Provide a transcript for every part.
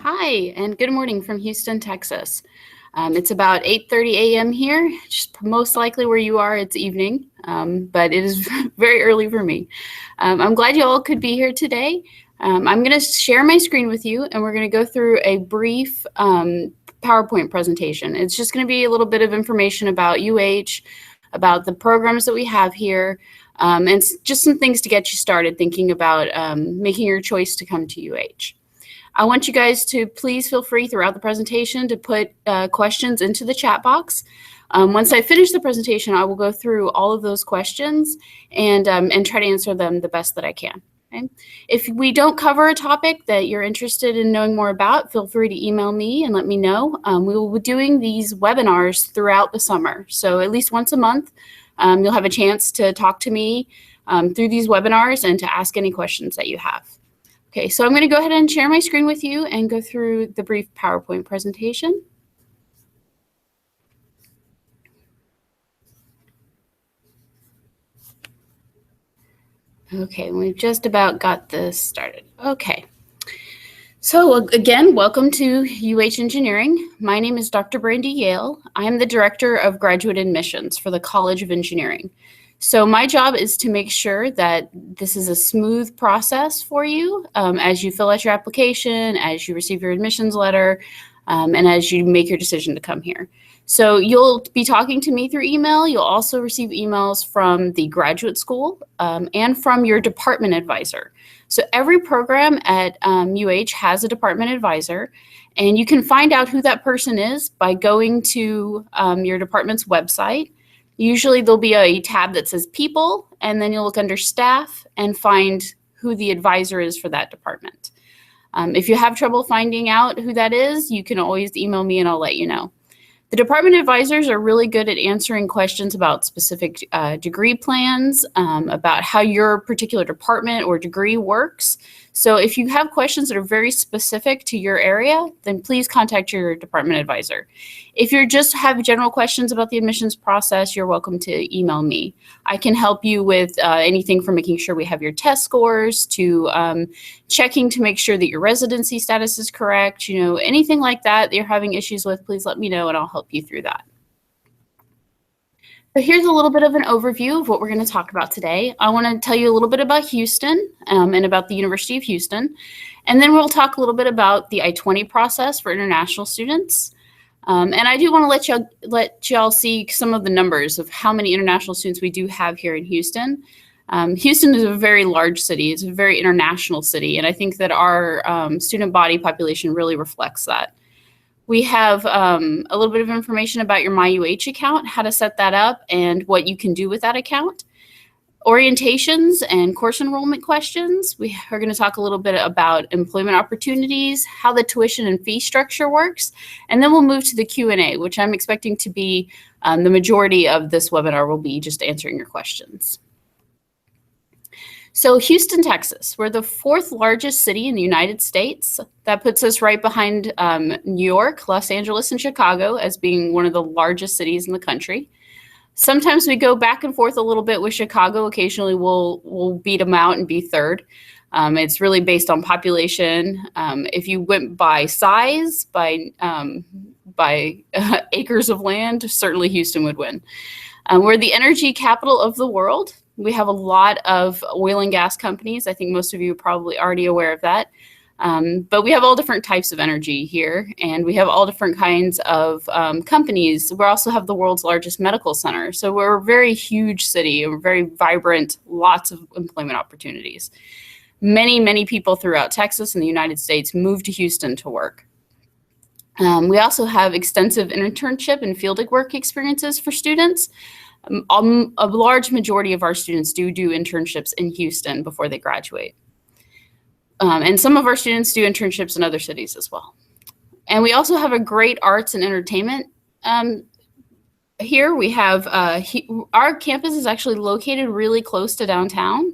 Hi, and good morning from Houston, Texas. It's about 8:30 a.m. here, just most likely where you are, it's evening, but it is very early for me. I'm glad you all could be here today. I'm going to share my screen with you, and we're going to go through a brief PowerPoint presentation. It's just going to be a little bit of information about UH, about the programs that we have here, and just some things to get you started thinking about making your choice to come to UH. I want you guys to please feel free throughout the presentation to put questions into the chat box. Once I finish the presentation, I will go through all of those questions and try to answer them the best that I can. Okay? If we don't cover a topic that you're interested in knowing more about, feel free to email me and let me know. We will be doing these webinars throughout the summer. So at least once a month, you'll have a chance to talk to me through these webinars and to ask any questions that you have. Okay, so I'm going to go ahead and share my screen with you and go through the brief PowerPoint presentation. Okay, we've just about got this started. Okay, so again, welcome to UH Engineering. My name is Dr. Brandy Yale. I am the Director of Graduate Admissions for the College of Engineering. So my job is to make sure that this is a smooth process for you as you fill out your application, as you receive your admissions letter, and as you make your decision to come here. So you'll be talking to me through email. You'll also receive emails from the graduate school and from your department advisor. So every program at UH has a department advisor, and you can find out who that person is by going to your department's website. Usually there'll be a tab that says people, and then you'll look under staff and find who the advisor is for that department. If you have trouble finding out who that is, you can always email me and I'll let you know. The department advisors are really good at answering questions about specific degree plans, about how your particular department or degree works. So if you have questions that are very specific to your area, then please contact your department advisor. If you just have general questions about the admissions process, you're welcome to email me. I can help you with anything from making sure we have your test scores to checking to make sure that your residency status is correct. You know, anything like that you're having issues with, please let me know and I'll help you through that. So here's a little bit of an overview of what we're going to talk about today. I want to tell you a little bit about Houston and about the University of Houston. And then we'll talk a little bit about the I-20 process for international students. And I do want to let y'all see some of the numbers of how many international students we do have here in Houston. Houston is a very large city. It's a very international city. And I think that our student body population really reflects that. We have a little bit of information about your MyUH account, how to set that up, and what you can do with that account. Orientations and course enrollment questions. We are going to talk a little bit about employment opportunities, how the tuition and fee structure works, and then we'll move to the Q&A, which I'm expecting to be the majority of this webinar will be just answering your questions. So Houston, Texas, we're the 4th largest city in the United States. That puts us right behind New York, Los Angeles, and Chicago as being one of the largest cities in the country. Sometimes we go back and forth a little bit with Chicago. Occasionally we'll beat them out and be 3rd. It's really based on population. If you went by size, by acres of land, certainly Houston would win. We're the energy capital of the world. We have a lot of oil and gas companies. I think most of you are probably already aware of that. But we have all different types of energy here, and we have all different kinds of companies. We also have the world's largest medical center. So we're a very huge city, we're very vibrant, lots of employment opportunities. Many, many people throughout Texas and the United States move to Houston to work. We also have extensive internship and field work experiences for students. A large majority of our students do internships in Houston before they graduate. And some of our students do internships in other cities as well. And we also have a great arts and entertainment here. We have, our campus is actually located really close to downtown.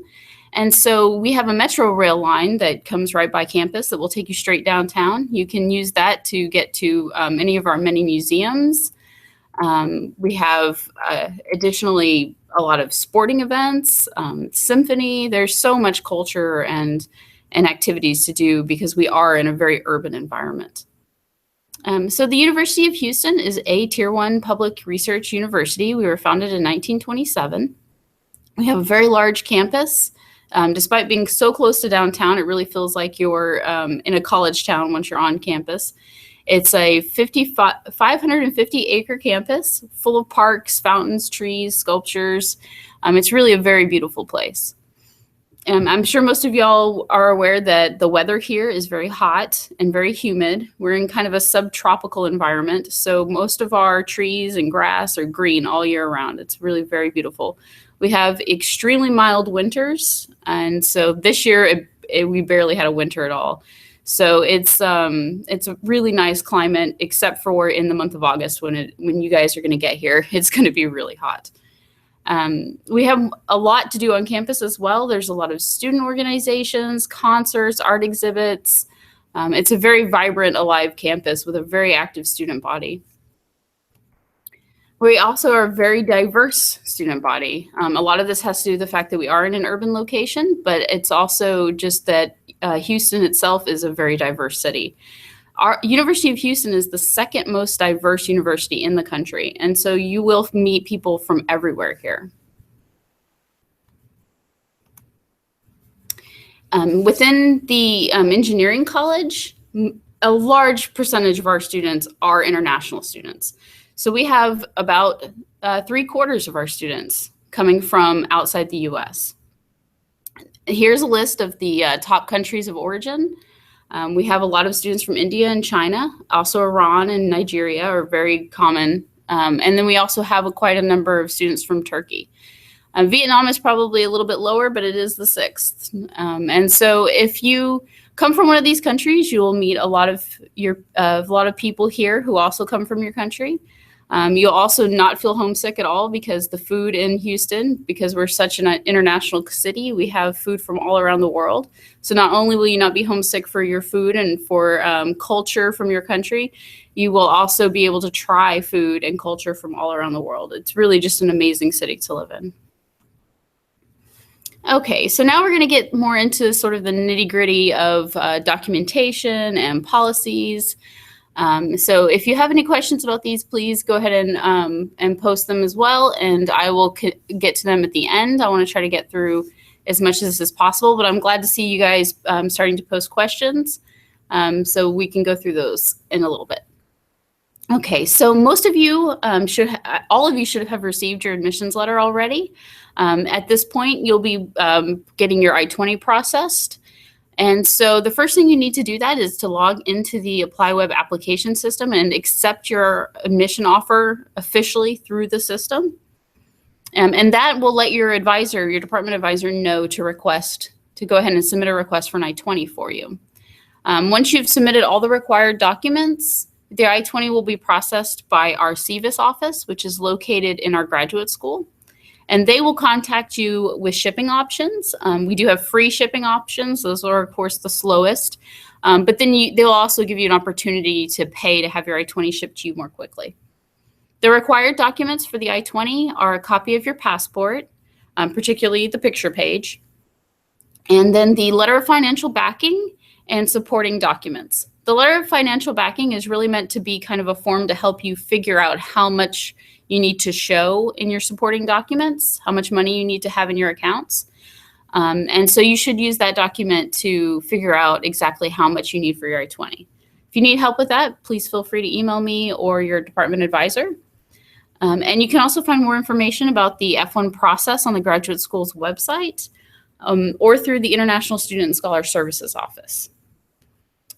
And so we have a metro rail line that comes right by campus that will take you straight downtown. You can use that to get to any of our many museums. We have additionally a lot of sporting events, symphony. There's so much culture and and activities to do because we are in a very urban environment. So the University of Houston is a Tier 1 public research university. We were founded in 1927. We have a very large campus. Despite being so close to downtown, it really feels like you're in a college town once you're on campus. It's a 550-acre campus full of parks, fountains, trees, sculptures. It's really a very beautiful place. I'm sure most of y'all are aware that the weather here is very hot and very humid. We're in kind of a subtropical environment, so most of our trees and grass are green all year round. It's really very beautiful. We have extremely mild winters, and so this year we barely had a winter at all. So it's a really nice climate, except for in the month of August when you guys are going to get here. It's going to be really hot. We have a lot to do on campus as well. There's a lot of student organizations, concerts, art exhibits. It's a very vibrant, alive campus with a very active student body. We also are a very diverse student body. A lot of this has to do with the fact that we are in an urban location, but it's also just that Houston itself is a very diverse city. Our University of Houston is the second most diverse university in the country, and so you will meet people from everywhere here. Within the engineering college, a large percentage of our students are international students. So we have about 3/4 of our students coming from outside the US. Here's a list of the top countries of origin. We have a lot of students from India and China. Also Iran and Nigeria are very common. And then we also have quite a number of students from Turkey. Vietnam is probably a little bit lower, but it is the 6th. And so if you come from one of these countries, you will meet a lot of people here who also come from your country. You'll also not feel homesick at all because the food in Houston, because we're such an international city, we have food from all around the world. So not only will you not be homesick for your food and for culture from your country, you will also be able to try food and culture from all around the world. It's really just an amazing city to live in. Okay, so now we're going to get more into sort of the nitty-gritty of documentation and policies. So if you have any questions about these, please go ahead and post them as well, and I will get to them at the end. I want to try to get through as much of this as possible, but I'm glad to see you guys starting to post questions, so we can go through those in a little bit. Okay, so most of you all of you should have received your admissions letter already. At this point, you'll be getting your I-20 processed. And so the first thing you need to do that is to log into the Apply Web application system and accept your admission offer officially through the system. And that will let your advisor, your department advisor, know to go ahead and submit a request for an I-20 for you. Once you've submitted all the required documents, the I-20 will be processed by our CVIS office, which is located in our graduate school. And they will contact you with shipping options. We do have free shipping options. Those are, of course, the slowest. But then they'll also give you an opportunity to pay to have your I-20 shipped to you more quickly. The required documents for the I-20 are a copy of your passport, particularly the picture page, and then the letter of financial backing and supporting documents. The letter of financial backing is really meant to be kind of a form to help you figure out how much you need to show in your supporting documents, how much money you need to have in your accounts. And so you should use that document to figure out exactly how much you need for your I-20. If you need help with that, please feel free to email me or your department advisor. And you can also find more information about the F1 process on the graduate school's website or through the International Student and Scholar Services Office.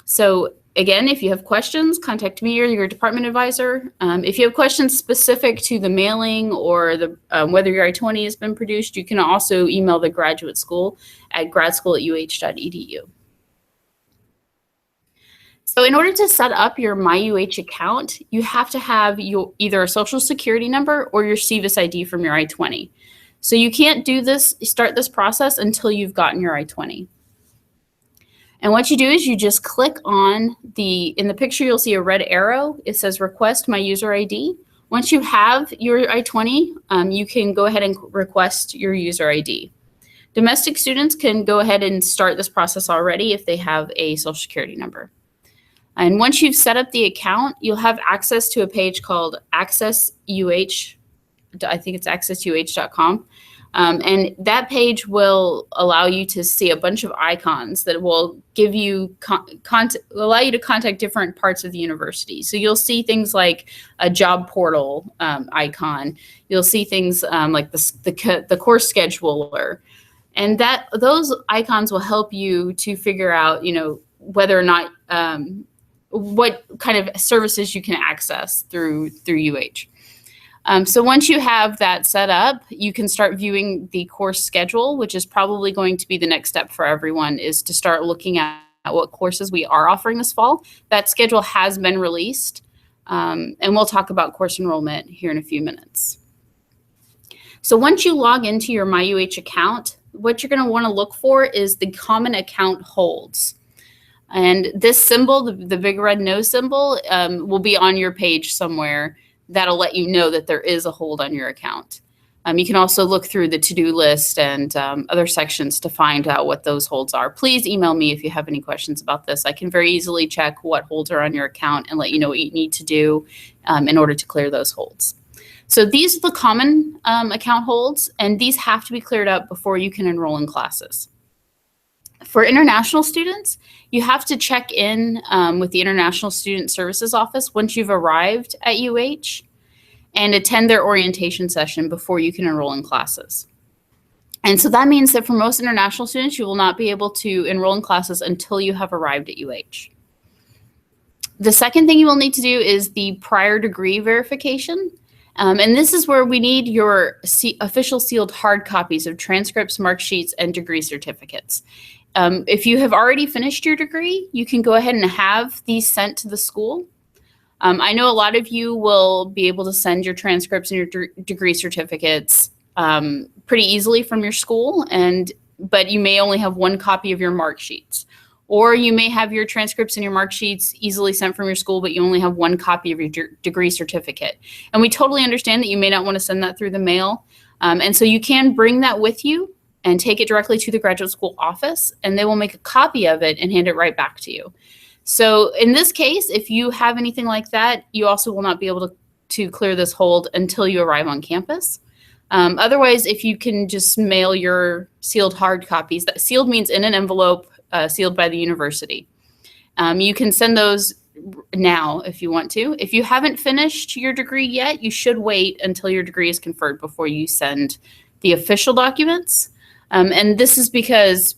So again, if you have questions, contact me or your department advisor. If you have questions specific to the mailing or whether your I-20 has been produced, you can also email the graduate school at gradschool@uh.edu. So in order to set up your MyUH account, you have to have either a social security number or your CVIS ID from your I-20. So you can't start this process until you've gotten your I-20. And what you do is you just click on in the picture, you'll see a red arrow. It says request my user ID. Once you have your I-20, you can go ahead and request your user ID. Domestic students can go ahead and start this process already if they have a Social Security number. And once you've set up the account, you'll have access to a page called Access UH. I think it's accessuh.com. And that page will allow you to see a bunch of icons that will give you allow you to contact different parts of the university. So you'll see things like a job portal icon. You'll see things like the course scheduler, and those icons will help you to figure out, whether or not what kind of services you can access through UH. So once you have that set up, you can start viewing the course schedule, which is probably going to be the next step for everyone, is to start looking at what courses we are offering this fall. That schedule has been released, and we'll talk about course enrollment here in a few minutes. So once you log into your MyUH account, what you're going to want to look for is the common account holds. And this symbol, the big red no symbol, will be on your page somewhere. That'll let you know that there is a hold on your account. You can also look through the to-do list and other sections to find out what those holds are. Please email me if you have any questions about this. I can very easily check what holds are on your account and let you know what you need to do in order to clear those holds. So these are the common account holds, and these have to be cleared up before you can enroll in classes. For international students, you have to check in with the International Student Services Office once you've arrived at UH and attend their orientation session before you can enroll in classes. And so that means that for most international students, you will not be able to enroll in classes until you have arrived at UH. The second thing you will need to do is the prior degree verification. And this is where we need your official sealed hard copies of transcripts, mark sheets, and degree certificates. If you have already finished your degree, you can go ahead and have these sent to the school. I know a lot of you will be able to send your transcripts and your degree certificates pretty easily from your school, but you may only have one copy of your mark sheets. Or you may have your transcripts and your mark sheets easily sent from your school, but you only have one copy of your degree certificate. And we totally understand that you may not want to send that through the mail. And so you can bring that with you and take it directly to the graduate school office, and they will make a copy of it and hand it right back to you. So in this case, if you have anything like that, you also will not be able to clear this hold until you arrive on campus. Otherwise, if you can just mail your sealed hard copies, that sealed means in an envelope sealed by the university. You can send those now if you want to. If you haven't finished your degree yet, you should wait until your degree is conferred before you send the official documents. And this is because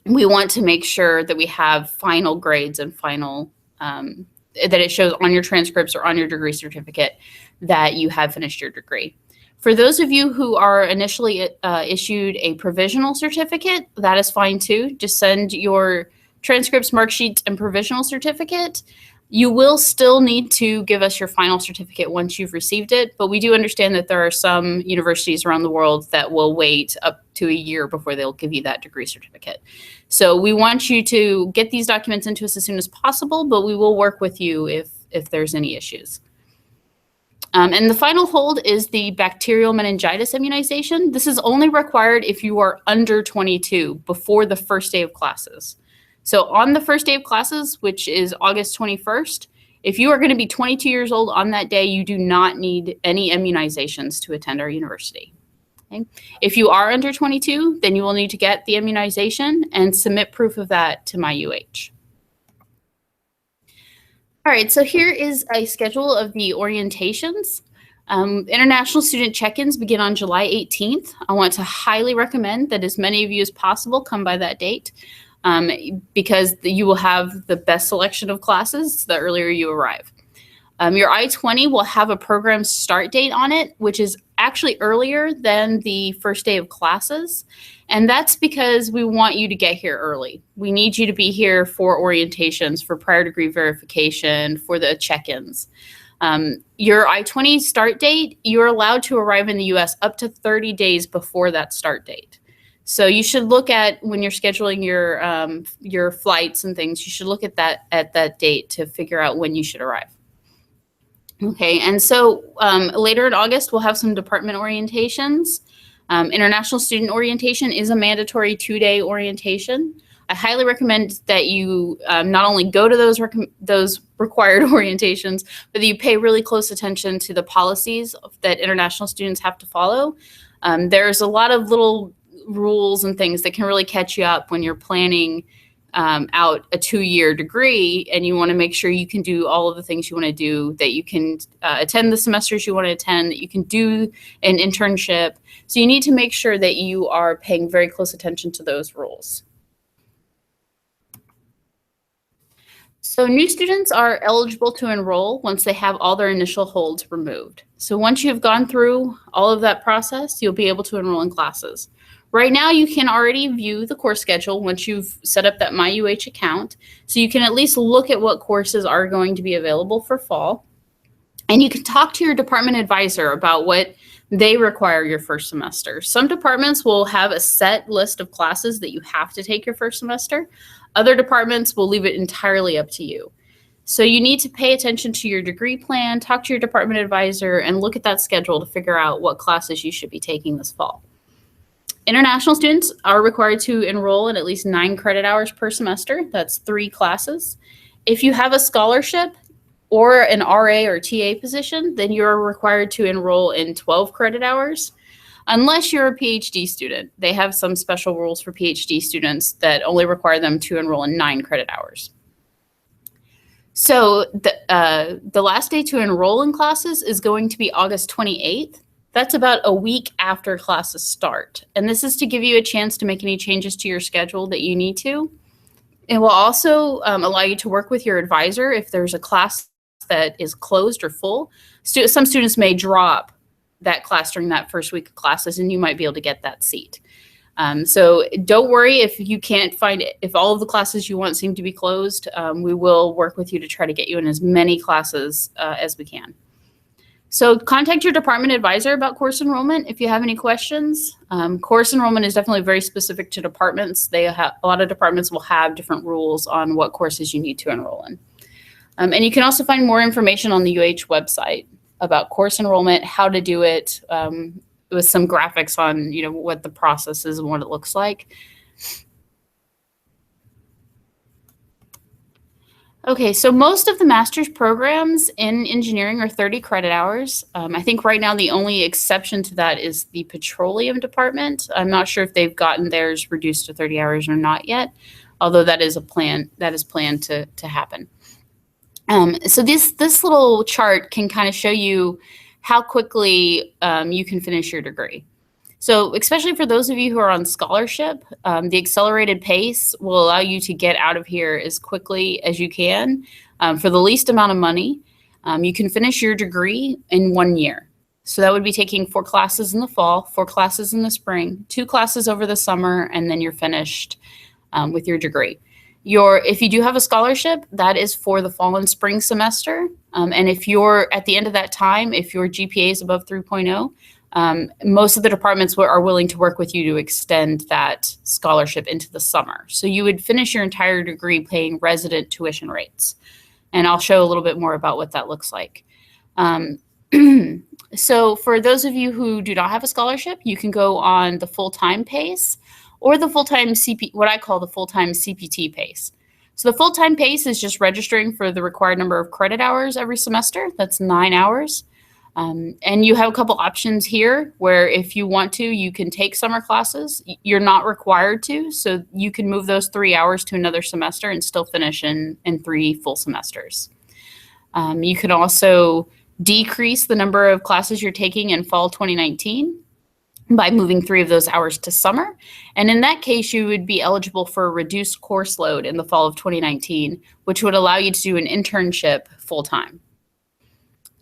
we want to make sure that we have final grades and final, that it shows on your transcripts or on your degree certificate that you have finished your degree. For those of you who are initially issued a provisional certificate, that is fine too. Just send your transcripts, mark sheets, and provisional certificate. You will still need to give us your final certificate once you've received it, but we do understand that there are some universities around the world that will wait up to a year before they'll give you that degree certificate. So we want you to get these documents into us as soon as possible, but we will work with you if there's any issues. And the final hold is the bacterial meningitis immunization. This is only required if you are under 22 before the first day of classes. So on the first day of classes, which is August 21st, if you are going to be 22 years old on that day, you do not need any immunizations to attend our university. Okay? If you are under 22, then you will need to get the immunization and submit proof of that to MyUH. All right, so here is a schedule of the orientations. International student check-ins begin on July 18th. I want to highly recommend that as many of you as possible come by that date. Because you will have the best selection of classes the earlier you arrive. Your I-20 will have a program start date on it, which is actually earlier than the first day of classes. And that's because we want you to get here early. We need you to be here for orientations, for prior degree verification, for the check-ins. Your I-20 start date, you're allowed to arrive in the US up to 30 days before that start date. So you should look at, when you're scheduling your flights and things, you should look at that date to figure out when you should arrive. Okay, and so later in August, we'll have some department orientations. International Student Orientation is a mandatory 2-day orientation. I highly recommend that you not only go to those required orientations, but that you pay really close attention to the policies that international students have to follow. There's a lot of little rules and things that can really catch you up when you're planning out a 2-year degree, and you want to make sure you can do all of the things you want to do, that you can attend the semesters you want to attend, that you can do an internship. So you need to make sure that you are paying very close attention to those rules. So new students are eligible to enroll once they have all their initial holds removed. So once you've gone through all of that process, you'll be able to enroll in classes. Right now, you can already view the course schedule once you've set up that MyUH account. So you can at least look at what courses are going to be available for fall. And you can talk to your department advisor about what they require your first semester. Some departments will have a set list of classes that you have to take your first semester. Other departments will leave it entirely up to you. So you need to pay attention to your degree plan, talk to your department advisor, and look at that schedule to figure out what classes you should be taking this fall. International students are required to enroll in at least 9 credit hours per semester. That's 3 classes. If you have a scholarship or an RA or TA position, then you're required to enroll in 12 credit hours. Unless you're a PhD student, they have some special rules for PhD students that only require them to enroll in 9 credit hours. So the last day to enroll in classes is going to be August 28th. That's about a week after classes start. And this is to give you a chance to make any changes to your schedule that you need to. It will also allow you to work with your advisor if there's a class that is closed or full. Some students may drop that class during that first week of classes, and you might be able to get that seat. So don't worry if you can't find it. If all of the classes you want seem to be closed, we will work with you to try to get you in as many classes as we can. So contact your department advisor about course enrollment if you have any questions. Course enrollment is definitely very specific to departments. A lot of departments will have different rules on what courses you need to enroll in. And you can also find more information on the UH website about course enrollment, how to do it, with some graphics on what the process is and what it looks like. Okay, so most of the master's programs in engineering are 30 credit hours. I think right now the only exception to that is the petroleum department. I'm not sure if they've gotten theirs reduced to 30 hours or not yet, although that is planned to happen. So this little chart can kind of show you how quickly you can finish your degree. So especially for those of you who are on scholarship, the accelerated pace will allow you to get out of here as quickly as you can for the least amount of money. You can finish your degree in 1 year. So that would be taking 4 classes in the fall, 4 classes in the spring, 2 classes over the summer, and then you're finished with your degree. If you do have a scholarship, that is for the fall and spring semester. And if you're at the end of that time, if your GPA is above 3.0, most of the departments are willing to work with you to extend that scholarship into the summer. So you would finish your entire degree paying resident tuition rates. And I'll show a little bit more about what that looks like. So for those of you who do not have a scholarship, you can go on the full-time PACE or the full-time what I call the full-time CPT PACE. So the full-time PACE is just registering for the required number of credit hours every semester. That's 9 hours. And you have a couple options here where if you want to, you can take summer classes. You're not required to, so you can move those 3 hours to another semester and still finish in 3 full semesters. You can also decrease the number of classes you're taking in fall 2019 by moving 3 of those hours to summer. And in that case, you would be eligible for a reduced course load in the fall of 2019, which would allow you to do an internship full-time.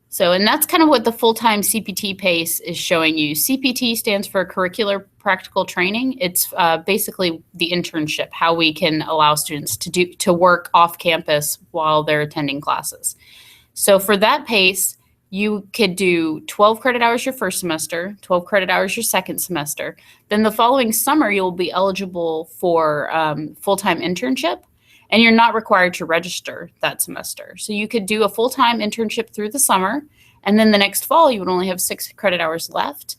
So, and that's kind of what the full-time CPT PACE is showing you. CPT stands for Curricular Practical Training. It's basically the internship, how we can allow students to work off campus while they're attending classes. So for that PACE, you could do 12 credit hours your first semester, 12 credit hours your second semester. Then the following summer, you'll be eligible for full-time internship. And you're not required to register that semester. So you could do a full-time internship through the summer, and then the next fall, you would only have 6 credit hours left.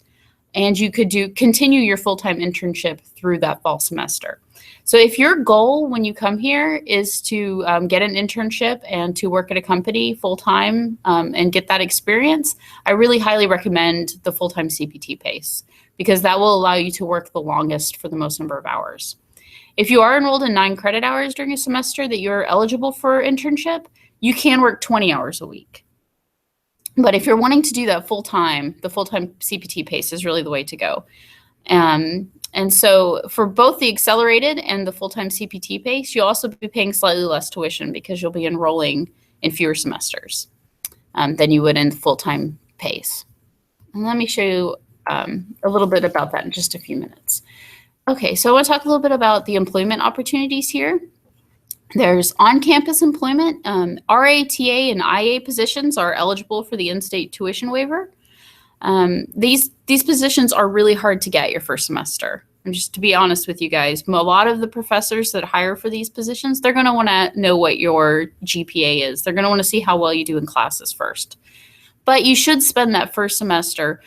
and you could continue your full-time internship through that fall semester. So if your goal when you come here is to get an internship and to work at a company full-time and get that experience, I really highly recommend the full-time CPT PACE, because that will allow you to work the longest for the most number of hours. If you are enrolled in 9 credit hours during a semester that you're eligible for internship, you can work 20 hours a week. But if you're wanting to do that full-time, the full-time CPT PACE is really the way to go. And so for both the accelerated and the full-time CPT PACE, you'll also be paying slightly less tuition because you'll be enrolling in fewer semesters than you would in the full-time PACE. And let me show you a little bit about that in just a few minutes. Okay, so I want to talk a little bit about the employment opportunities here. There's on-campus employment. RA, TA, and IA positions are eligible for the in-state tuition waiver. These positions are really hard to get your first semester. And just to be honest with you guys, a lot of the professors that hire for these positions, they're going to want to know what your GPA is. They're going to want to see how well you do in classes first. But you should spend that first semester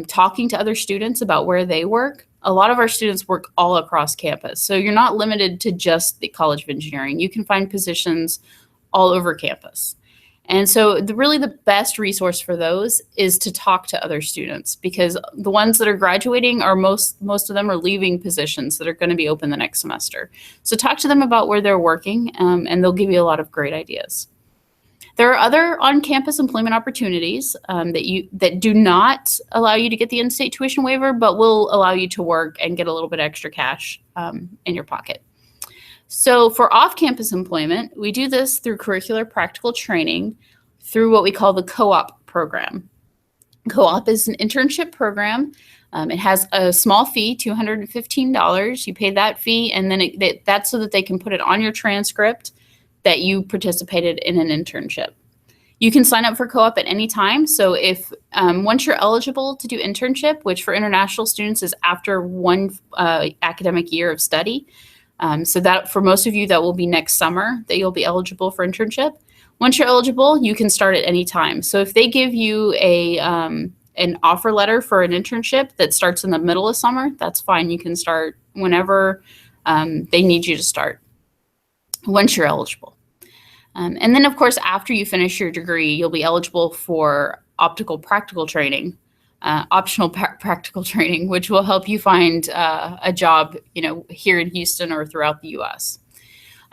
talking to other students about where they work. A lot of our students work all across campus. So you're not limited to just the College of Engineering. You can find positions all over campus. And so really the best resource for those is to talk to other students, because the ones that are graduating are most of them are leaving positions that are going to be open the next semester. So talk to them about where they're working, and they'll give you a lot of great ideas. There are other on-campus employment opportunities that do not allow you to get the in-state tuition waiver, but will allow you to work and get a little bit extra cash in your pocket. So for off-campus employment, we do this through curricular practical training through what we call the co-op program. Co-op is an internship program. It has a small fee, $215. You pay that fee, and then that's so that they can put it on your transcript that you participated in an internship. You can sign up for co-op at any time. So if once you're eligible to do internship, which for international students is after one academic year of study, so that for most of you, that will be next summer that you'll be eligible for internship. Once you're eligible, you can start at any time. So if they give you an offer letter for an internship that starts in the middle of summer, that's fine. You can start whenever they need you to start, once you're eligible. And then, of course, after you finish your degree, you'll be eligible for optional practical training, which will help you find a job, here in Houston or throughout the U.S.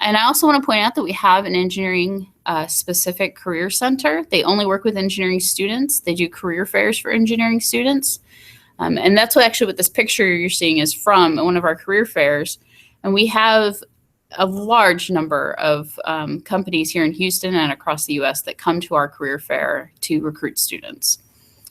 And I also want to point out that we have an engineering specific career center. They only work with engineering students. They do career fairs for engineering students. And that's what this picture you're seeing is from one of our career fairs. And we have a large number of companies here in Houston and across the U.S. that come to our career fair to recruit students.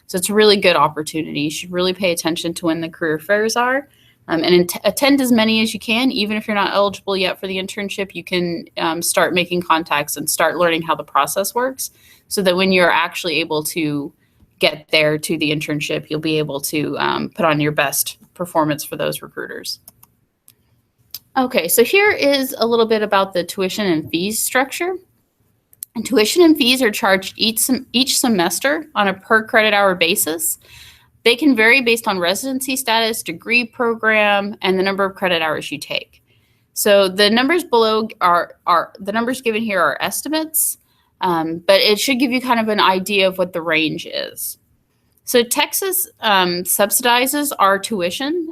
So it's a really good opportunity. You should really pay attention to when the career fairs are and attend as many as you can. Even if you're not eligible yet for the internship, you can start making contacts and start learning how the process works, so that when you're actually able to get there to the internship, you'll be able to put on your best performance for those recruiters. Okay, so here is a little bit about the tuition and fees structure. And tuition and fees are charged each semester on a per credit hour basis. They can vary based on residency status, degree program, and the number of credit hours you take. So the numbers below the numbers given here are estimates, but it should give you kind of an idea of what the range is. So Texas subsidizes our tuition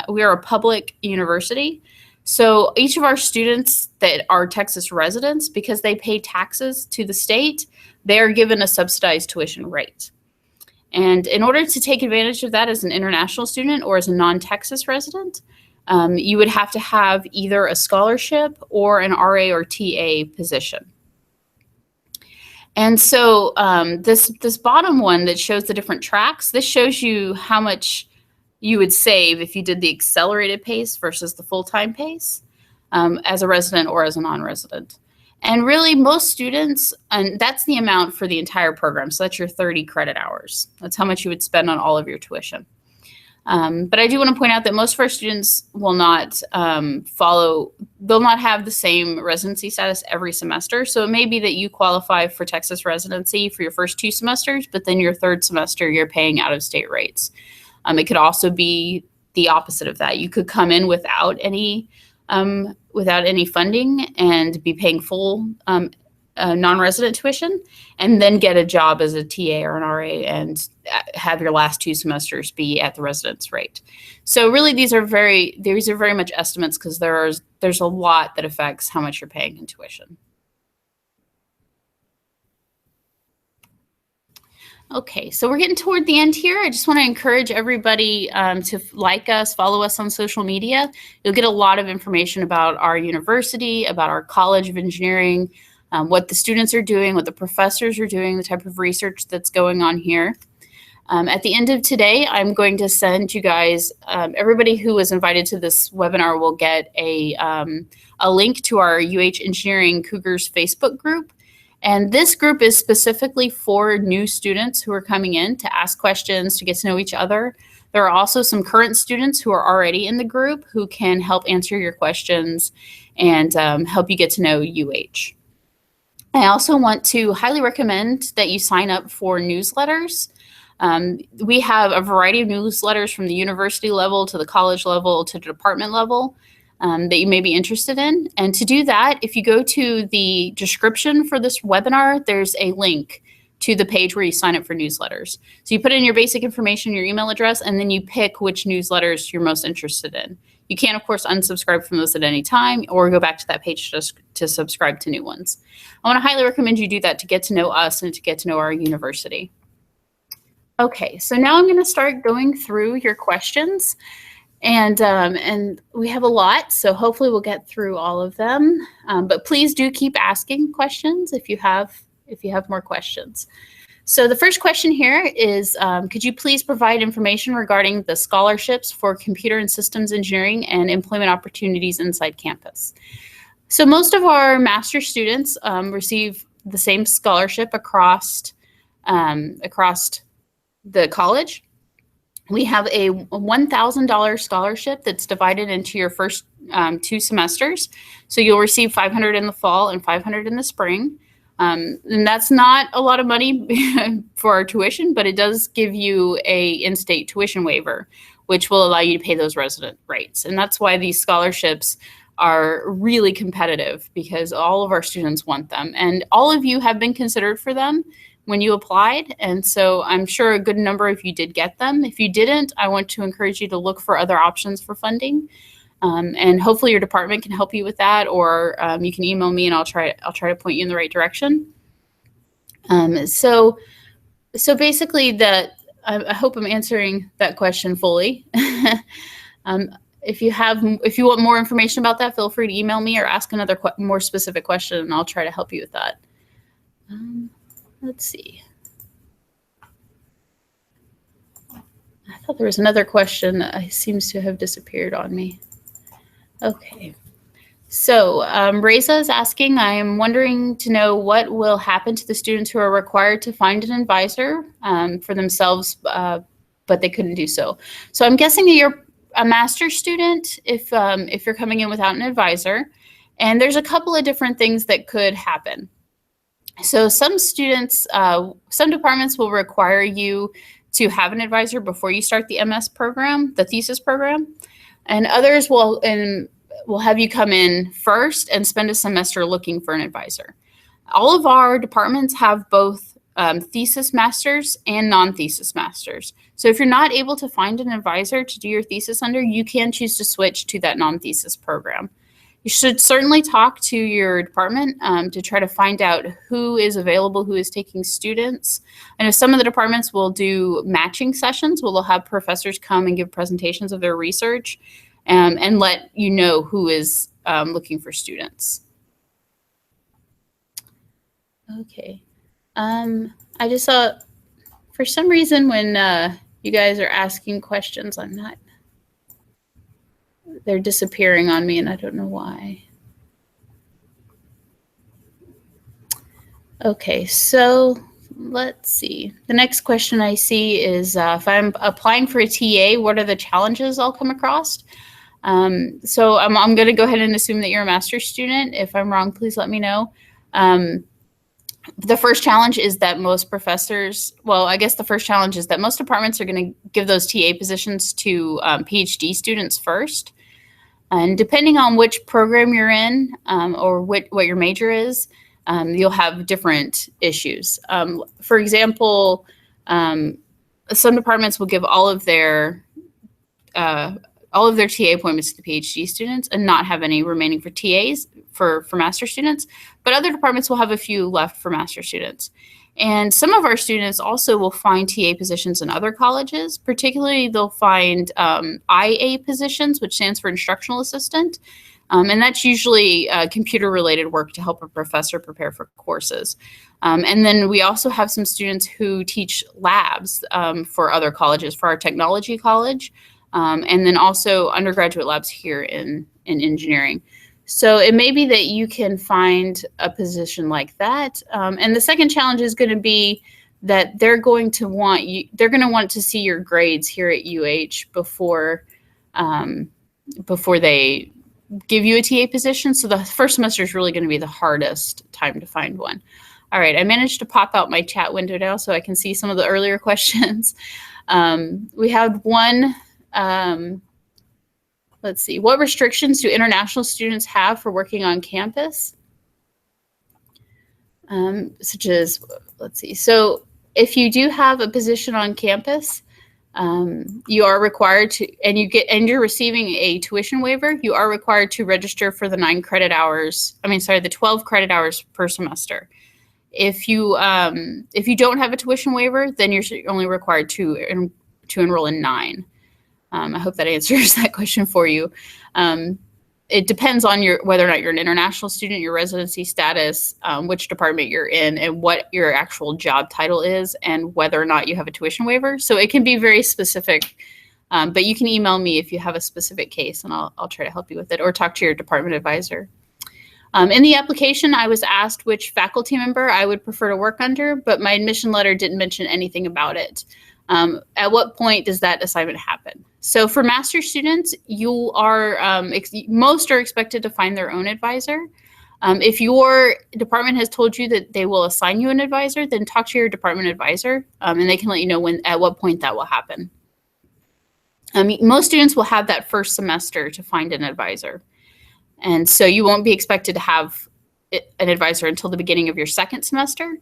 we are a public university. So each of our students that are Texas residents, because they pay taxes to the state, they are given a subsidized tuition rate. And in order to take advantage of that as an international student or as a non-Texas resident, you would have to have either a scholarship or an RA or TA position. And so this bottom one that shows the different tracks, this shows you how much you would save if you did the accelerated PACE versus the full-time PACE as a resident or as a non-resident. And really most students, and that's the amount for the entire program. So that's your 30 credit hours. That's how much you would spend on all of your tuition. But I do want to point out that most of our students will not they'll not have the same residency status every semester. So it may be that you qualify for Texas residency for your first 2 semesters, but then your third semester you're paying out-of-state rates. It could also be the opposite of that. You could come in without any funding and be paying full non-resident tuition, and then get a job as a TA or an RA and have your last 2 semesters be at the residence rate. So really, these are very much estimates, because there's a lot that affects how much you're paying in tuition. Okay, so we're getting toward the end here. I just want to encourage everybody to like us, follow us on social media. You'll get a lot of information about our university, about our College of Engineering, what the students are doing, what the professors are doing, the type of research that's going on here. At the end of today, I'm going to send you guys, everybody who was invited to this webinar will get a link to our UH Engineering Cougars Facebook group. And this group is specifically for new students who are coming in to ask questions, to get to know each other. There are also some current students who are already in the group who can help answer your questions and help you get to know UH. I also want to highly recommend that you sign up for newsletters. We have a variety of newsletters from the university level to the college level to the department level that you may be interested in. And to do that, if you go to the description for this webinar, there's a link to the page where you sign up for newsletters. So you put in your basic information, your email address, and then you pick which newsletters you're most interested in. You can, of course, unsubscribe from those at any time or go back to that page to subscribe to new ones. I want to highly recommend you do that to get to know us and to get to know our university. Okay, so now I'm going to start going through your questions. And we have a lot, so hopefully we'll get through all of them. But please do keep asking questions if you have more questions. So the first question here is, could you please provide information regarding the scholarships for computer and systems engineering and employment opportunities inside campus? So most of our master's students receive the same scholarship across the college. We have a $1,000 scholarship that's divided into your first 2 semesters. So you'll receive $500 in the fall and $500 in the spring. And that's not a lot of money for our tuition, but it does give you a in-state tuition waiver, which will allow you to pay those resident rates. And that's why these scholarships are really competitive, because all of our students want them. And all of you have been considered for them when you applied, and so I'm sure a good number of you did get them. If you didn't, I want to encourage you to look for other options for funding, and hopefully your department can help you with that, or you can email me and I'll try to point you in the right direction. So basically, I hope I'm answering that question fully. If you want more information about that, feel free to email me or ask another more specific question, and I'll try to help you with that. Let's see. I thought there was another question that seems to have disappeared on me. Okay. So Reza is asking, I am wondering to know what will happen to the students who are required to find an advisor for themselves, but they couldn't do so. So I'm guessing that you're a master's student if you're coming in without an advisor. And there's a couple of different things that could happen. So some students, some departments will require you to have an advisor before you start the MS program, the thesis program, and others will have you come in first and spend a semester looking for an advisor. All of our departments have both thesis masters and non-thesis masters. So if you're not able to find an advisor to do your thesis under, you can choose to switch to that non-thesis program. You should certainly talk to your department to try to find out who is available, who is taking students. I know some of the departments will do matching sessions where they'll have professors come and give presentations of their research and let you know who is looking for students. Okay. I just saw, for some reason, when you guys are asking questions, they're disappearing on me, and I don't know why. Okay, so let's see. The next question I see is if I'm applying for a TA, what are the challenges I'll come across? So I'm going to go ahead and assume that you're a master's student. If I'm wrong, please let me know. The first challenge is that most professors, well, I guess the first challenge is that most departments are going to give those TA positions to PhD students first. And depending on which program you're in or what your major is, you'll have different issues. For example, some departments will give all of their TA appointments to the PhD students and not have any remaining for TAs for master students, but other departments will have a few left for master students. And some of our students also will find TA positions in other colleges. Particularly, they'll find IA positions, which stands for instructional assistant. And that's usually computer-related work to help a professor prepare for courses. And then we also have some students who teach labs for other colleges, for our technology college, and then also undergraduate labs here in engineering. So it may be that you can find a position like that. And the second challenge is going to be that they're going to want to see your grades here at UH before they give you a TA position. So the first semester is really going to be the hardest time to find one. All right, I managed to pop out my chat window now so I can see some of the earlier questions. We had one. Let's see, what restrictions do international students have for working on campus? Such as, let's see, so if you do have a position on campus, you are required to, and you're receiving a tuition waiver, you are required to register for the 12 credit hours per semester. If you don't have a tuition waiver, then you're only required to enroll in 9. I hope that answers that question for you. It depends on whether or not you're an international student, your residency status, which department you're in, and what your actual job title is, and whether or not you have a tuition waiver. So it can be very specific, but you can email me if you have a specific case, and I'll try to help you with it, or talk to your department advisor. In the application, I was asked which faculty member I would prefer to work under, but my admission letter didn't mention anything about it. At what point does that assignment happen? So for master students, you are most are expected to find their own advisor. If your department has told you that they will assign you an advisor, then talk to your department advisor, and they can let you know at what point that will happen. Most students will have that first semester to find an advisor, and so you won't be expected to have an advisor until the beginning of your second semester.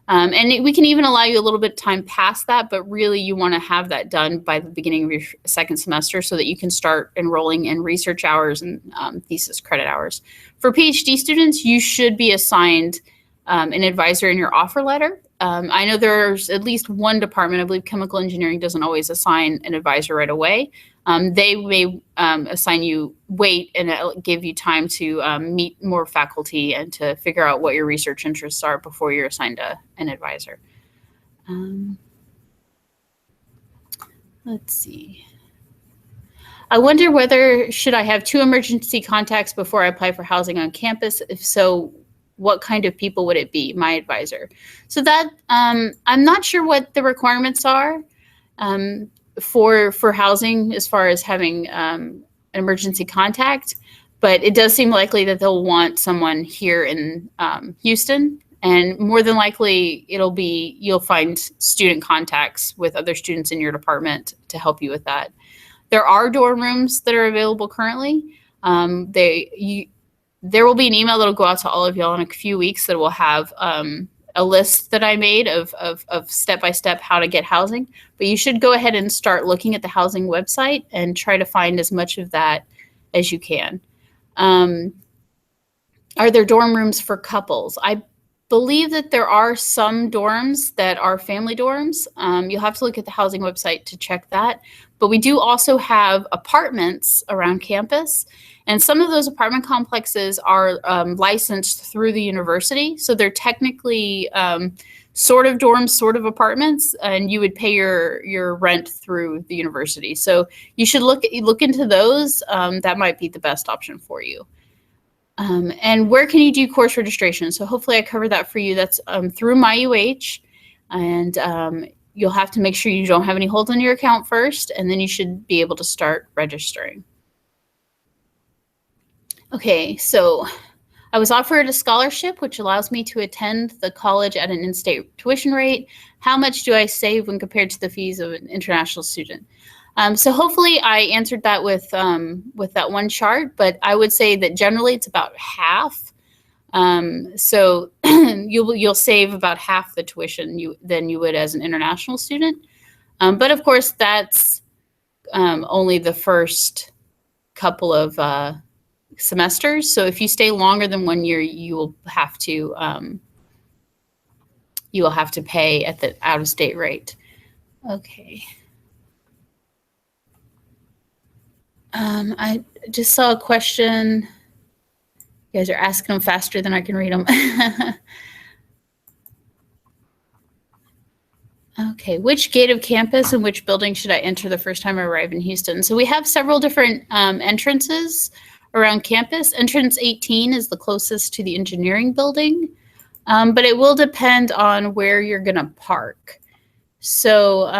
And we can even allow you a little bit of time past that, but really you want to have that done by the beginning of your second semester so that you can start enrolling in research hours and thesis credit hours. For PhD students, you should be assigned an advisor in your offer letter. I know there's at least one department, I believe chemical engineering doesn't always assign an advisor right away. They may assign you weight, and it'll give you time to meet more faculty and to figure out what your research interests are before you're assigned an advisor. Let's see. I wonder whether should I have 2 emergency contacts before I apply for housing on campus? If so, what kind of people would it be? My advisor. So that I'm not sure what the requirements are for housing as far as having an emergency contact, but it does seem likely that they'll want someone here in Houston, and more than likely you'll find student contacts with other students in your department to help you with that. There are dorm rooms that are available currently. There will be an email that'll go out to all of y'all in a few weeks that will have a list that I made of step-by-step how to get housing. But you should go ahead and start looking at the housing website and try to find as much of that as you can. Are there dorm rooms for couples? I believe that there are some dorms that are family dorms. You'll have to look at the housing website to check that. But we do also have apartments around campus. And some of those apartment complexes are licensed through the university. So they're technically sort of dorms, sort of apartments, and you would pay your rent through the university. So you should look into those. That might be the best option for you. And where can you do course registration? So hopefully I covered that for you. That's through MyUH. And you'll have to make sure you don't have any holds on your account first, and then you should be able to start registering. Okay, so I was offered a scholarship, which allows me to attend the college at an in-state tuition rate. How much do I save when compared to the fees of an international student? So hopefully I answered that with that one chart, but I would say that generally it's about half. So you'll save about half the tuition than you would as an international student. But of course, that's only the first couple of semesters. So if you stay longer than 1 year, you will have to pay at the out-of-state rate. Okay. I just saw a question. You guys are asking them faster than I can read them. Okay, which gate of campus and which building should I enter the first time I arrive in Houston? So we have several different entrances around campus. Entrance 18 is the closest to the engineering building, but it will depend on where you're going to park. So,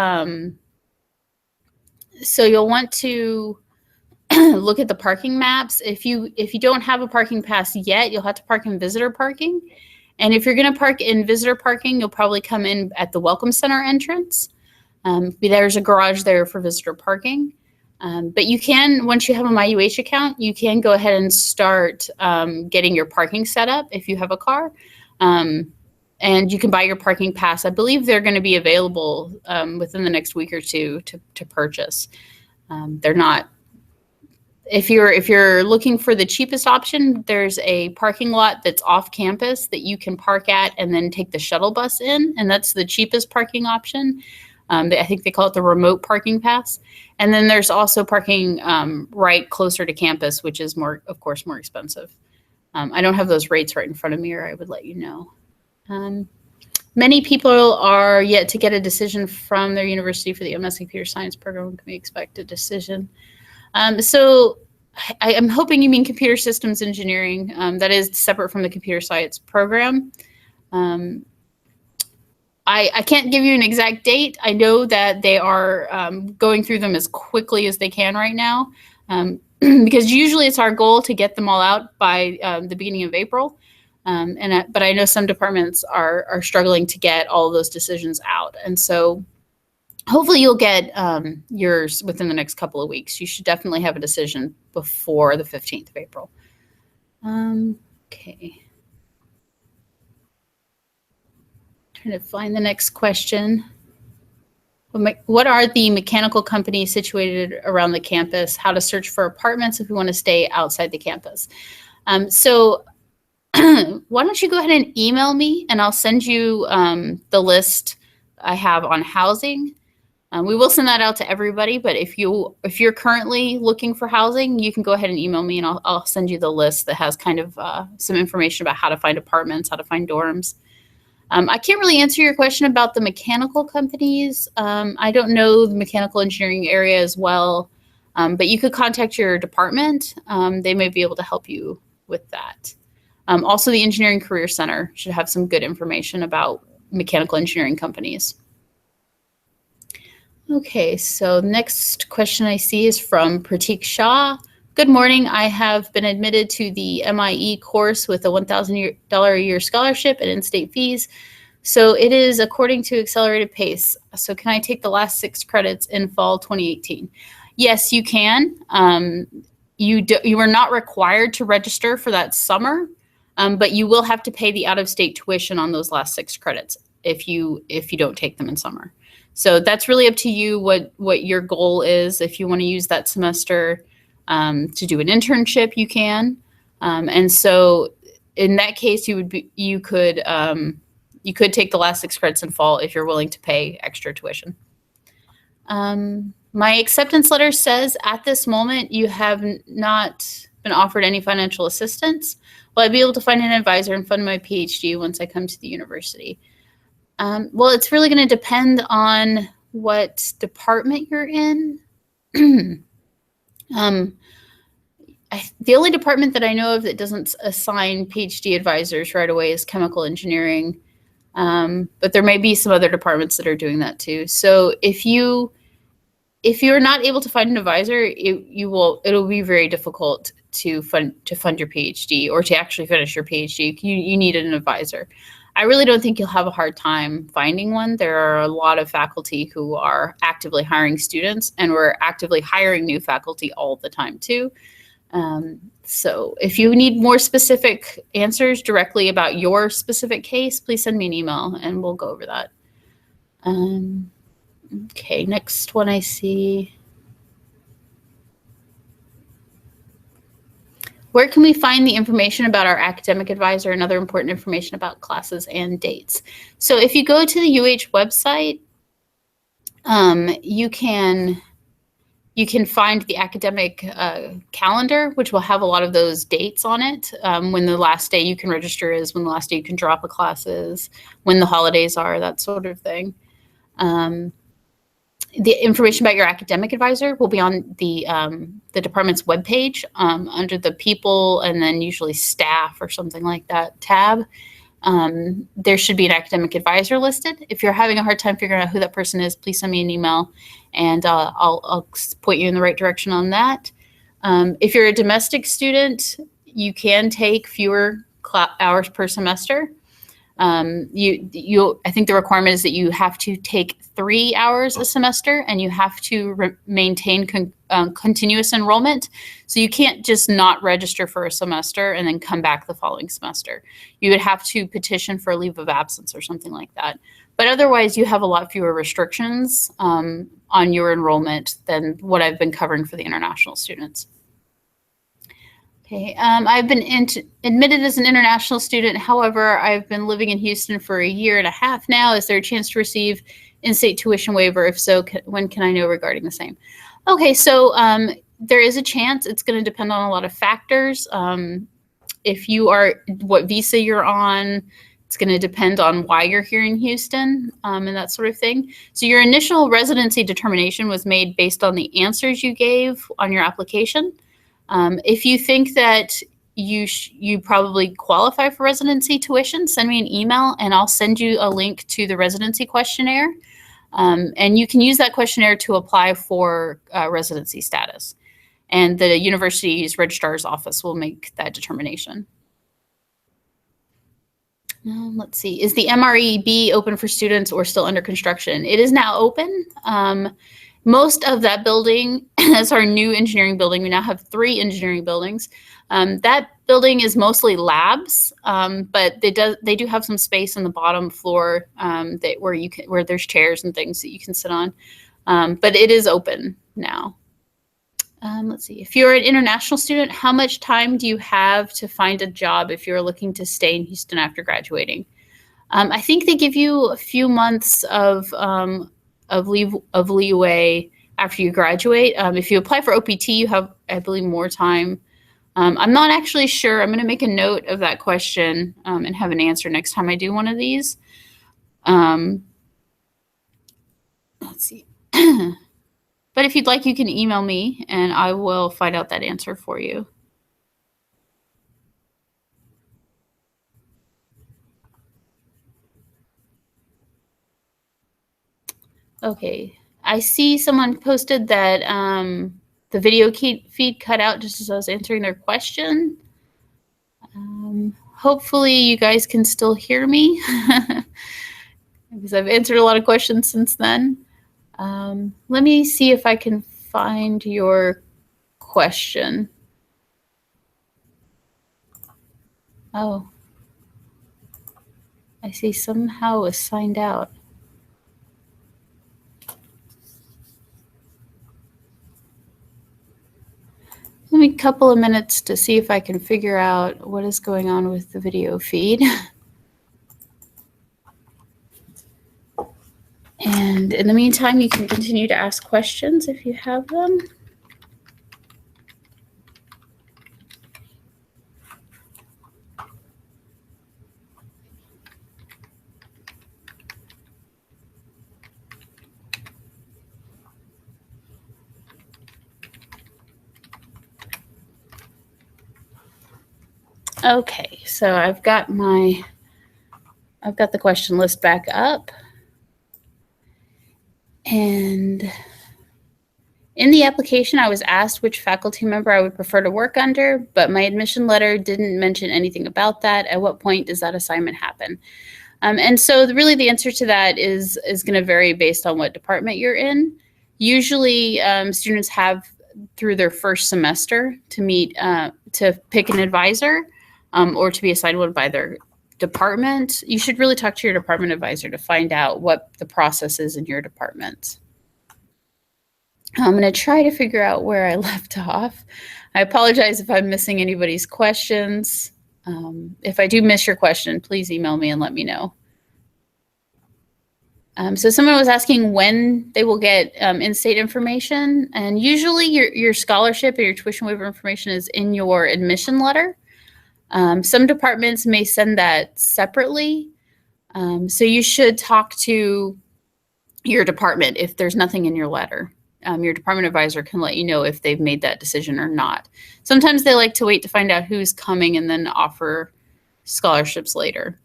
so you'll want to look at the parking maps. If you don't have a parking pass yet, you'll have to park in visitor parking. And if you're going to park in visitor parking, you'll probably come in at the Welcome Center entrance. There's a garage there for visitor parking. But you can, once you have a MyUH account, you can go ahead and start getting your parking set up if you have a car. And you can buy your parking pass. I believe they're going to be available within the next week or two to purchase. They're not. If you're looking for the cheapest option, there's a parking lot that's off campus that you can park at and then take the shuttle bus in, and that's the cheapest parking option. I think they call it the remote parking pass. And then there's also parking right closer to campus, which is of course, more expensive. I don't have those rates right in front of me, or I would let you know. Many people are yet to get a decision from their university for the MS Computer Science program. Can we expect a decision? So I'm hoping you mean computer systems engineering. That is separate from the computer science program. I can't give you an exact date. I know that they are going through them as quickly as they can right now, because usually it's our goal to get them all out by the beginning of April. But I know some departments are struggling to get all of those decisions out. And so hopefully you'll get yours within the next couple of weeks. You should definitely have a decision before the 15th of April. Okay. Trying to find the next question. What are the mechanical companies situated around the campus? How to search for apartments if we want to stay outside the campus? So why don't you go ahead and email me, and I'll send you the list I have on housing. We will send that out to everybody, but if you're currently looking for housing, you can go ahead and email me, and I'll send you the list that has kind of some information about how to find apartments, how to find dorms. I can't really answer your question about the mechanical companies. I don't know the mechanical engineering area as well, but you could contact your department. They may be able to help you with that. Also, the Engineering Career Center should have some good information about mechanical engineering companies. Okay, so next question I see is from Pratik Shah. Good morning. I have been admitted to the MIE course with a $1,000 a year scholarship and in-state fees. So it is according to accelerated pace. So can I take the last 6 credits in fall 2018? Yes, you can. You are not required to register for that summer, but you will have to pay the out-of-state tuition on those last 6 credits if you don't take them in summer. So that's really up to you what your goal is. If you want to use that semester to do an internship, you can. And so in that case, you could take the last 6 credits in fall if you're willing to pay extra tuition. My acceptance letter says at this moment you have not been offered any financial assistance. Will I be able to find an advisor and fund my PhD once I come to the university? Well, it's really going to depend on what department you're in. The only department that I know of that doesn't assign PhD advisors right away is chemical engineering. But there may be some other departments that are doing that too. So if you're not able to find an advisor, it'll be very difficult to fund your PhD or to actually finish your PhD. You need an advisor. I really don't think you'll have a hard time finding one. There are a lot of faculty who are actively hiring students, and we're actively hiring new faculty all the time too. So if you need more specific answers directly about your specific case, please send me an email and we'll go over that. Okay, next one I see. Where can we find the information about our academic advisor and other important information about classes and dates? So if you go to the UH website, you can find the academic calendar, which will have a lot of those dates on it. When the last day you can register is, when the last day you can drop a class is, when the holidays are, that sort of thing. The information about your academic advisor will be on the department's webpage under the people and then usually staff or something like that tab. There should be an academic advisor listed. If you're having a hard time figuring out who that person is, please send me an email and I'll point you in the right direction on that. If you're a domestic student, you can take fewer hours per semester. I think the requirement is that you have to take 3 hours a semester and you have to maintain continuous enrollment. So you can't just not register for a semester and then come back the following semester. You would have to petition for a leave of absence or something like that. But otherwise, you have a lot fewer restrictions on your enrollment than what I've been covering for the international students. Okay, I've been admitted as an international student. However, I've been living in Houston for 1.5 years now. Is there a chance to receive in-state tuition waiver? If so, when can I know regarding the same? Okay, so there is a chance. It's going to depend on a lot of factors. If you are, what visa you're on, it's going to depend on why you're here in Houston and that sort of thing. So your initial residency determination was made based on the answers you gave on your application. If you think that you probably qualify for residency tuition, send me an email and I'll send you a link to the residency questionnaire. And you can use that questionnaire to apply for residency status. And the university's registrar's office will make that determination. Let's see, is the MREB open for students or still under construction? It is now open. Most of that building is our new engineering building. We now have 3 engineering buildings. That building is mostly labs, but they do have some space on the bottom floor where there's chairs and things that you can sit on. But it is open now. Let's see. If you're an international student, how much time do you have to find a job if you're looking to stay in Houston after graduating? I think they give you a few months of leeway after you graduate. If you apply for OPT, you have, I believe, more time. I'm not actually sure. I'm going to make a note of that question and have an answer next time I do one of these. Let's see. But if you'd like, you can email me and I will find out that answer for you. Okay, I see someone posted that the video feed cut out just as I was answering their question. Hopefully you guys can still hear me because I've answered a lot of questions since then. Let me see if I can find your question. Oh, I see somehow it was signed out. Give me a couple of minutes to see if I can figure out what is going on with the video feed. And in the meantime, you can continue to ask questions if you have them. Okay, so I've got the question list back up. And In the application, I was asked which faculty member I would prefer to work under, but my admission letter didn't mention anything about that. At what point does that assignment happen? And so really the answer to that is going to vary based on what department you're in. Usually students have through their first semester to meet, to pick an advisor or to be assigned one by their department. You should really talk to your department advisor to find out what the process is in your department. I'm going to try to figure out where I left off. I apologize if I'm missing anybody's questions. If I do miss your question, please email me and let me know. So someone was asking when they will get in-state information, and usually your scholarship or your tuition waiver information is in your admission letter. Some departments may send that separately, so you should talk to your department if there's nothing in your letter. Your department advisor can let you know if they've made that decision or not. Sometimes they like to wait to find out who's coming and then offer scholarships later.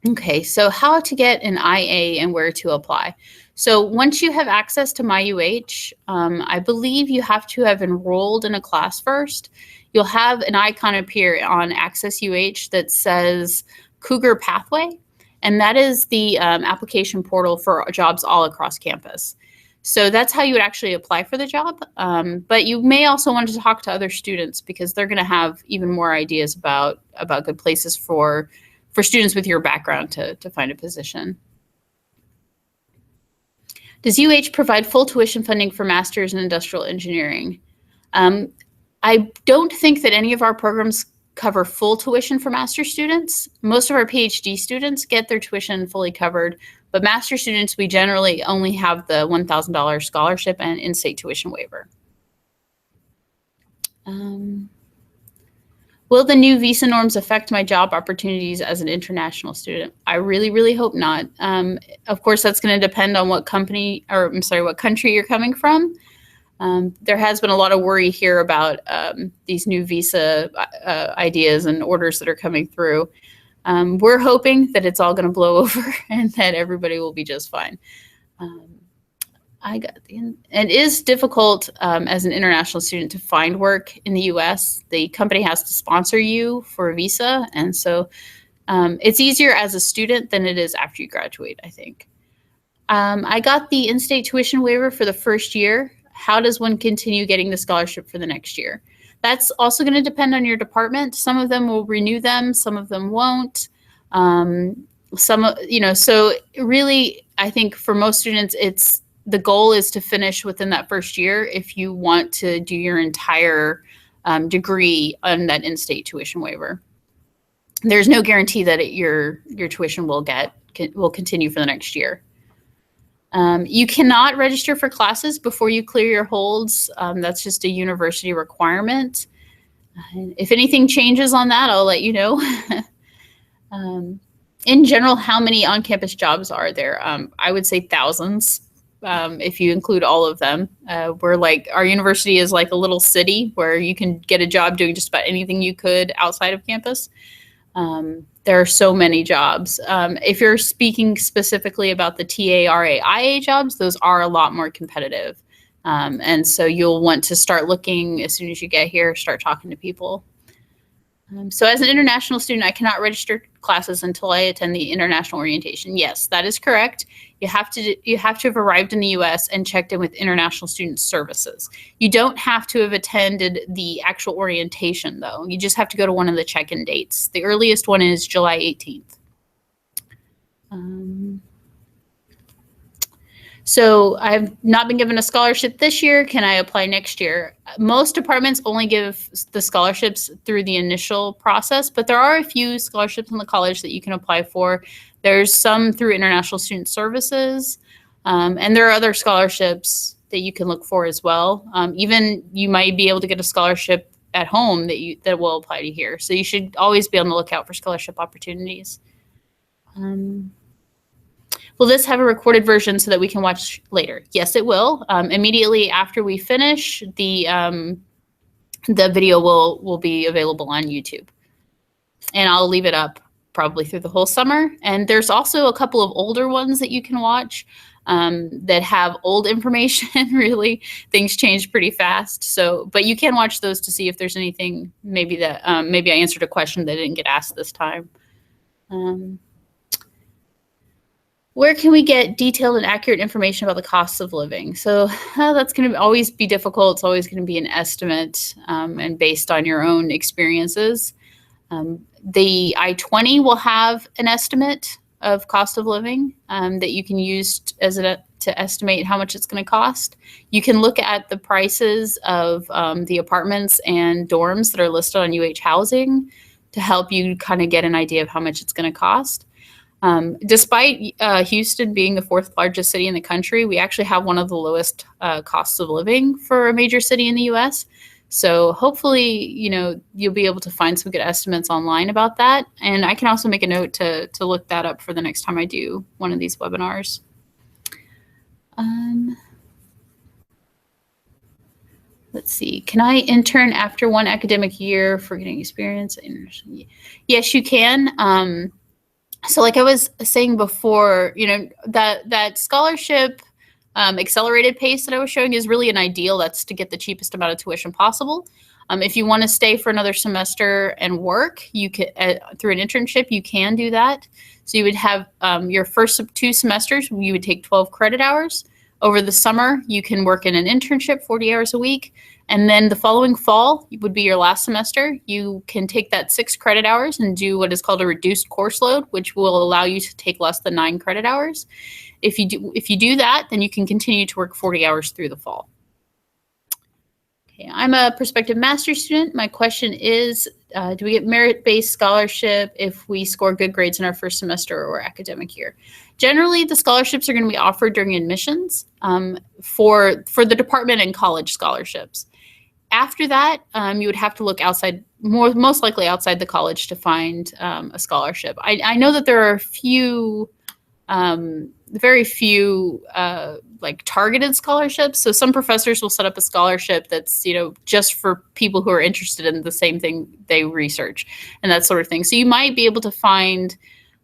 Okay, so how to get an IA and where to apply. So once you have access to MyUH, I believe you have to have enrolled in a class first. You'll have an icon appear on Access UH that says Cougar Pathway, and that is the application portal for jobs all across campus. So that's how you would actually apply for the job. But you may also want to talk to other students because they're going to have even more ideas about good places for students with your background to find a position. Does UH provide full tuition funding for masters in industrial engineering? I don't think that any of our programs cover full tuition for master students. Most of our PhD students get their tuition fully covered, but master students, we generally only have the $1,000 scholarship and in-state tuition waiver. Will the new visa norms affect my job opportunities as an international student? I really, really hope not. Of course, that's going to depend on what country you're coming from. There has been a lot of worry here about these new visa ideas and orders that are coming through. We're hoping that it's all going to blow over and that everybody will be just fine. It is difficult as an international student to find work in the US. The company has to sponsor you for a visa. And so it's easier as a student than it is after you graduate, I think. I got the in-state tuition waiver for the first year. How does one continue getting the scholarship for the next year? That's also going to depend on your department. Some of them will renew them, some of them won't. So really, I think for most students, the goal is to finish within that first year if you want to do your entire degree on that in-state tuition waiver. There's no guarantee that your tuition will continue for the next year. You cannot register for classes before you clear your holds. That's just a university requirement. If anything changes on that, I'll let you know. In general, how many on-campus jobs are there? I would say thousands. If you include all of them. Our university is like a little city where you can get a job doing just about anything you could outside of campus. There are so many jobs. If you're speaking specifically about the TARAIA jobs, those are a lot more competitive. And so you'll want to start looking as soon as you get here, start talking to people. So as an international student, I cannot register classes until I attend the international orientation. Yes, that is correct. You have to have arrived in the US and checked in with International Student Services. You don't have to have attended the actual orientation, though. You just have to go to one of the check-in dates. The earliest one is July 18th. So I've not been given a scholarship this year. Can I apply next year? Most departments only give the scholarships through the initial process, but there are a few scholarships in the college that you can apply for. There's some through International Student Services, and there are other scholarships that you can look for as well. Even you might be able to get a scholarship at home that will apply to here. So you should always be on the lookout for scholarship opportunities. Will this have a recorded version so that we can watch later? Yes, it will. Immediately after we finish, the video will be available on YouTube. And I'll leave it up probably through the whole summer. And there's also a couple of older ones that you can watch. that have old information. Really, things change pretty fast. So, but you can watch those to see if there's anything maybe that maybe I answered a question that didn't get asked this time. Where can we get detailed and accurate information about the costs of living? So that's going to always be difficult. It's always going to be an estimate and based on your own experiences. The I-20 will have an estimate of cost of living that you can use to estimate how much it's going to cost. You can look at the prices of the apartments and dorms that are listed on UH Housing to help you kind of get an idea of how much it's going to cost. Despite Houston being the fourth largest city in the country, we actually have one of the lowest costs of living for a major city in the U.S. So hopefully, you'll be able to find some good estimates online about that. And I can also make a note to look that up for the next time I do one of these webinars. Let's see. Can I intern after one academic year for getting experience? Yes, you can. So like I was saying before, that scholarship accelerated pace that I was showing is really an ideal. That's to get the cheapest amount of tuition possible. If you want to stay for another semester and work, you could through an internship, you can do that. So you would have your first 2 semesters, you would take 12 credit hours. Over the summer, you can work in an internship 40 hours a week. And then the following fall would be your last semester. You can take that 6 credit hours and do what is called a reduced course load, which will allow you to take less than 9 credit hours. If you do that, then you can continue to work 40 hours through the fall. Okay, I'm a prospective master's student. My question is, do we get merit-based scholarship if we score good grades in our first semester or academic year? Generally, the scholarships are going to be offered during admissions for the department and college scholarships. After that, you would have to look outside, most likely outside the college, to find a scholarship. I know that there are very few like targeted scholarships. So some professors will set up a scholarship that's, just for people who are interested in the same thing they research and that sort of thing. So you might be able to find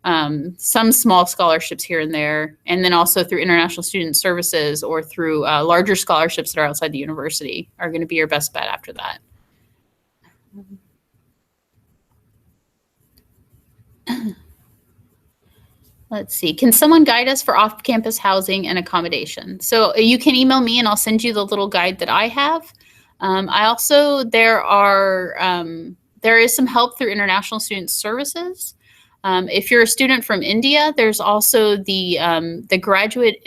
some small scholarships here and there, and then also through international student services or through larger scholarships that are outside the university are going to be your best bet after that. Let's see. Can someone guide us for off-campus housing and accommodation? So you can email me and I'll send you the little guide that I have. There is some help through international student services. If you're a student from India, there's also the Graduate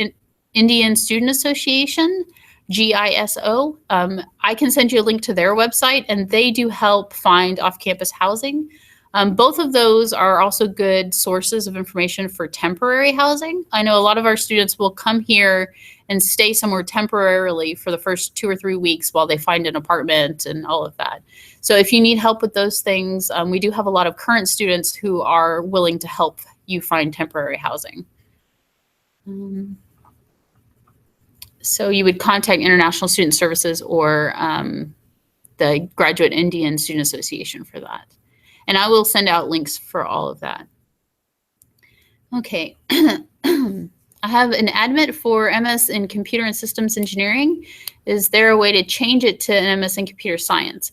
Indian Student Association, GISO. I can send you a link to their website, and they do help find off-campus housing. Both of those are also good sources of information for temporary housing. I know a lot of our students will come here and stay somewhere temporarily for the first 2 or 3 weeks while they find an apartment and all of that. So if you need help with those things, we do have a lot of current students who are willing to help you find temporary housing. So you would contact International Student Services or the Graduate Indian Student Association for that. And I will send out links for all of that. Okay. I have an admit for MS in Computer and Systems Engineering. Is there a way to change it to an MS in Computer Science?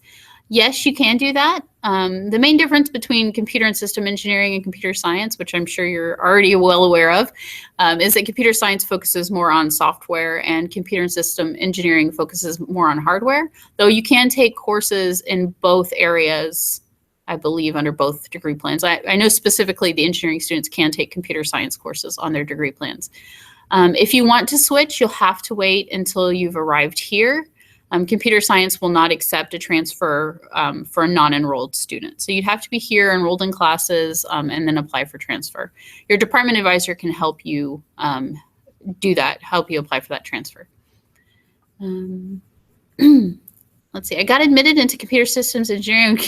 Yes, you can do that. The main difference between Computer and System Engineering and Computer Science, which I'm sure you're already well aware of, is that Computer Science focuses more on software and Computer and System Engineering focuses more on hardware, though you can take courses in both areas, I believe, under both degree plans. I know specifically the engineering students can take computer science courses on their degree plans. If you want to switch, you'll have to wait until you've arrived here. Computer science will not accept a transfer for a non-enrolled student. So you'd have to be here, enrolled in classes, and then apply for transfer. Your department advisor can help you do that, help you apply for that transfer. Let's see, I got admitted into computer systems engineering.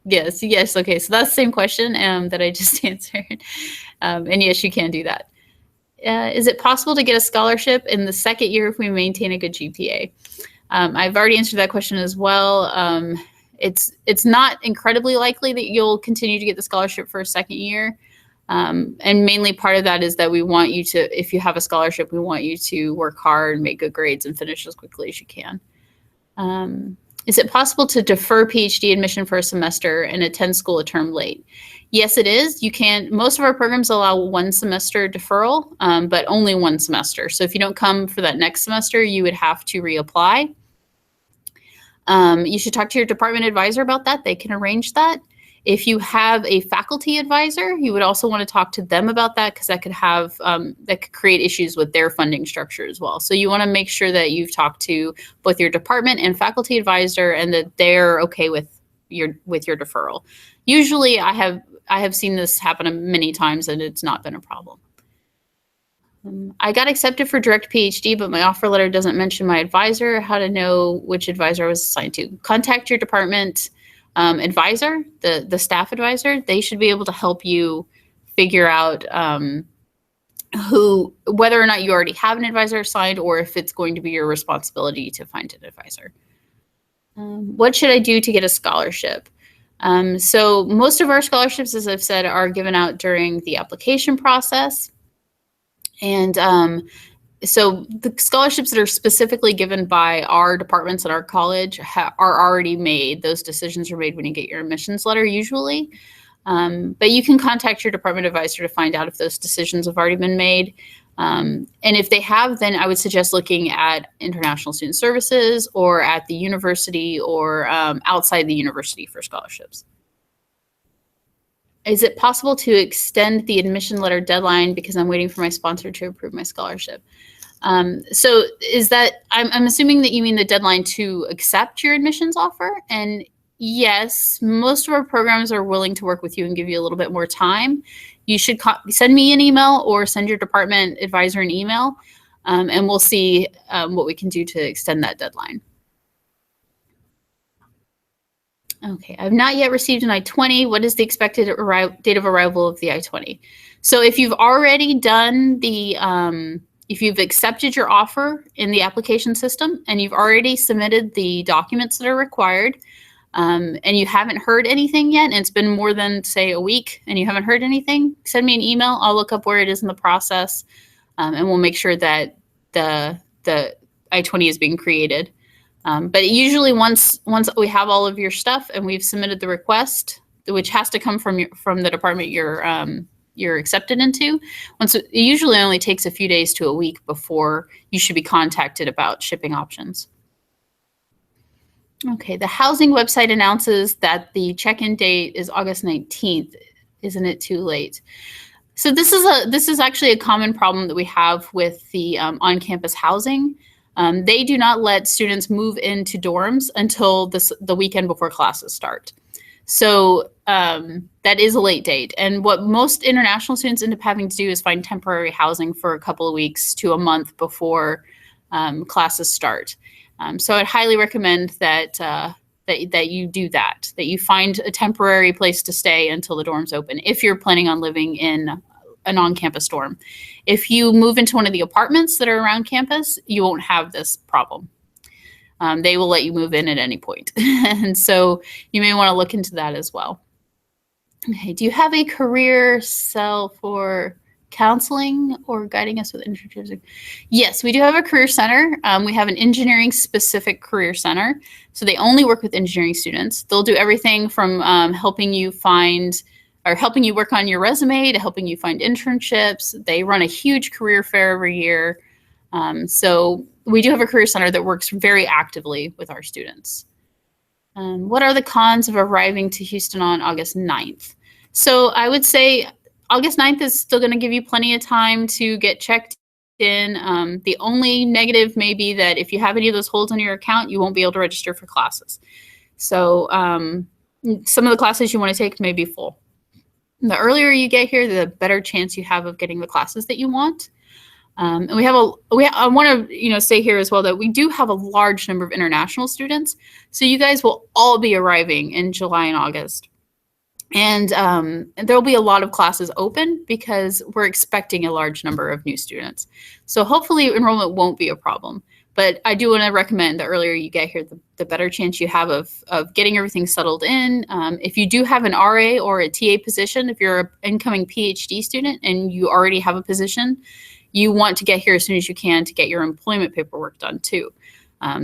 Yes. Okay, so that's the same question that I just answered. And yes, you can do that. Is it possible to get a scholarship in the second year if we maintain a good GPA? I've already answered that question as well. It's not incredibly likely that you'll continue to get the scholarship for a second year. And mainly part of that is that we want you to, if you have a scholarship, we want you to work hard, make good grades, and finish as quickly as you can. Is it possible to defer PhD admission for a semester and attend school a term late? Yes, it is. You can. Most of our programs allow 1 semester deferral, but only 1 semester. So if you don't come for that next semester, you would have to reapply. You should talk to your department advisor about that. They can arrange that. If you have a faculty advisor, you would also want to talk to them about that, because that could have that could create issues with their funding structure as well. So you want to make sure that you've talked to both your department and faculty advisor, and that they're okay with your deferral. Usually, I have seen this happen many times, and it's not been a problem. I got accepted for direct PhD, but my offer letter doesn't mention my advisor. How to know which advisor I was assigned to? Contact your department advisor, the staff advisor. They should be able to help you figure out whether or not you already have an advisor assigned, or if it's going to be your responsibility to find an advisor. What should I do to get a scholarship? So most of our scholarships, as I've said, are given out during the application process. And so the scholarships that are specifically given by our departments at our college are already made. Those decisions are made when you get your admissions letter usually. But you can contact your department advisor to find out if those decisions have already been made. And if they have, then I would suggest looking at International Student Services or at the university or outside the university for scholarships. Is it possible to extend the admission letter deadline because I'm waiting for my sponsor to approve my scholarship? So is that, I'm assuming that you mean the deadline to accept your admissions offer? And yes, most of our programs are willing to work with you and give you a little bit more time. You should send me an email or send your department advisor an email, and we'll see what we can do to extend that deadline. Okay, I've not yet received an I-20. What is the expected date of arrival of the I-20? So if you've already done the, if you've accepted your offer in the application system and you've already submitted the documents that are required, and you haven't heard anything yet, and it's been more than, say, a week, and you haven't heard anything, send me an email. I'll look up where it is in the process, and we'll make sure that the I-20 is being created. But usually once we have all of your stuff and we've submitted the request, which has to come from the department you're accepted into, it usually only takes a few days to a week before you should be contacted about shipping options. Okay, the housing website announces that the check-in date is August 19th. Isn't it too late? So this is actually a common problem that we have with the on-campus housing. They do not let students move into dorms until the weekend before classes start. So that is a late date. And what most international students end up having to do is find temporary housing for a couple of weeks to a month before classes start. So I'd highly recommend that you do that you find a temporary place to stay until the dorms open, if you're planning on living in an on-campus dorm. If you move into one of the apartments that are around campus, you won't have this problem. They will let you move in at any point. And so you may want to look into that as well. Okay, do you have a career cell for counseling or guiding us with internships? Yes, we do have a career center. We have an engineering specific career center. So they only work with engineering students. They'll do everything from helping you work on your resume to helping you find internships. They run a huge career fair every year. So we do have a career center that works very actively with our students. What are the cons of arriving to Houston on August 9th? So I would say August 9th is still going to give you plenty of time to get checked in. The only negative may be that if you have any of those holds on your account, you won't be able to register for classes. So some of the classes you want to take may be full. The earlier you get here, the better chance you have of getting the classes that you want. And I want to say here as well that we do have a large number of international students. So you guys will all be arriving in July and August. And there'll be a lot of classes open because we're expecting a large number of new students. So hopefully enrollment won't be a problem. But I do want to recommend the earlier you get here, the better chance you have of getting everything settled in. If you do have an RA or a TA position, if you're an incoming PhD student and you already have a position, you want to get here as soon as you can to get your employment paperwork done too.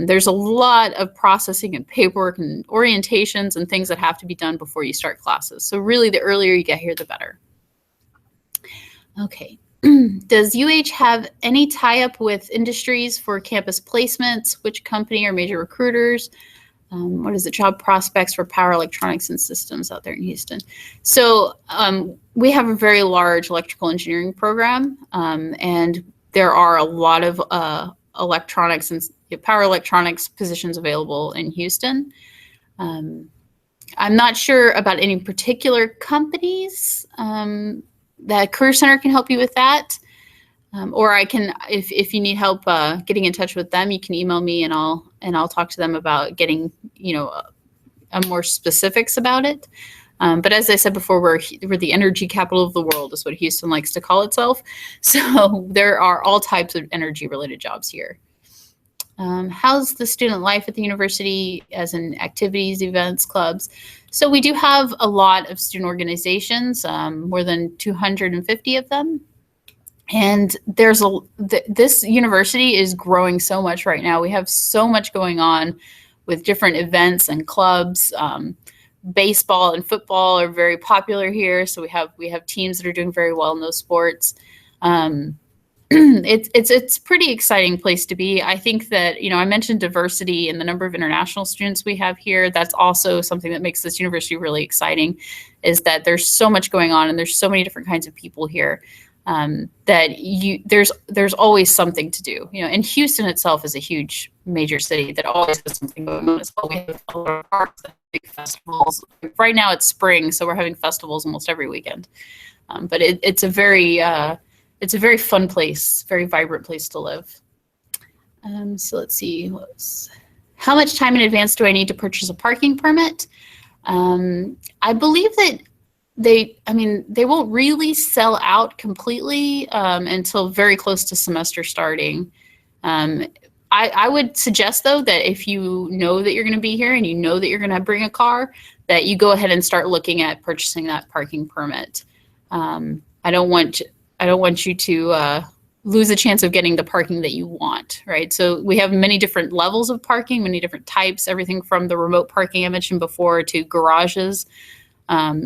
There's a lot of processing and paperwork and orientations and things that have to be done before you start classes. So really, the earlier you get here, the better. Okay. Does UH have any tie-up with industries for campus placements? Which company or major recruiters? What is the job prospects for power electronics and systems out there in Houston? So we have a very large electrical engineering program, and there are a lot of electronics and power electronics positions available in Houston. I'm not sure about any particular companies. The Career Center can help you with that. Or I can, if you need help getting in touch with them, you can email me and I'll talk to them about getting, more specifics about it. But as I said before, we're the energy capital of the world is what Houston likes to call itself. So there are all types of energy related jobs here. How's the student life at the university as in activities, events, clubs? So we do have a lot of student organizations, more than 250 of them. And this university is growing so much right now. We have so much going on with different events and clubs. Baseball and football are very popular here. So we have teams that are doing very well in those sports. It's a pretty exciting place to be. I think that, I mentioned diversity and the number of international students we have here. That's also something that makes this university really exciting, is that there's so much going on and there's so many different kinds of people here, that there's always something to do. And Houston itself is a huge major city that always has something going on as well. We have a lot of parks and big festivals. Right now it's spring, so we're having festivals almost every weekend. But it's a very fun place, very vibrant place to live. So let's see, how much time in advance do I need to purchase a parking permit? I believe that they won't really sell out completely until very close to semester starting. I would suggest, though, that if you know that you're going to be here and you know that you're going to bring a car, that you go ahead and start looking at purchasing that parking permit. I don't want you to lose a chance of getting the parking that you want, right? So we have many different levels of parking, many different types, everything from the remote parking I mentioned before to garages.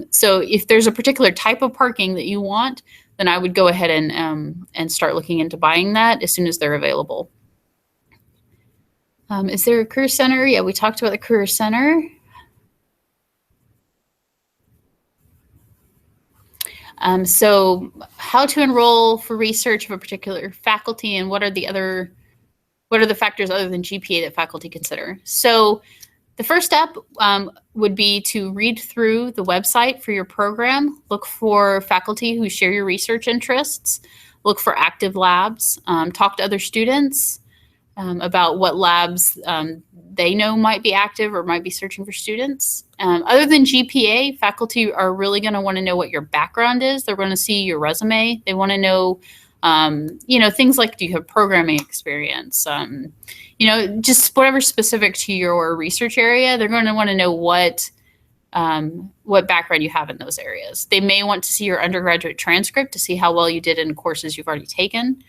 So if there's a particular type of parking that you want, then I would go ahead and start looking into buying that as soon as they're available. Is there a career center? Yeah, we talked about the career center. So how to enroll for research of a particular faculty, and what are the factors other than GPA that faculty consider? So the first step would be to read through the website for your program, look for faculty who share your research interests, look for active labs, talk to other students about what labs they know might be active or might be searching for students. Other than GPA, faculty are really going to want to know what your background is. They're going to see your resume. They want to know, things like, do you have programming experience? Just whatever specific to your research area. They're going to want to know what background you have in those areas. They may want to see your undergraduate transcript to see how well you did in courses you've already taken.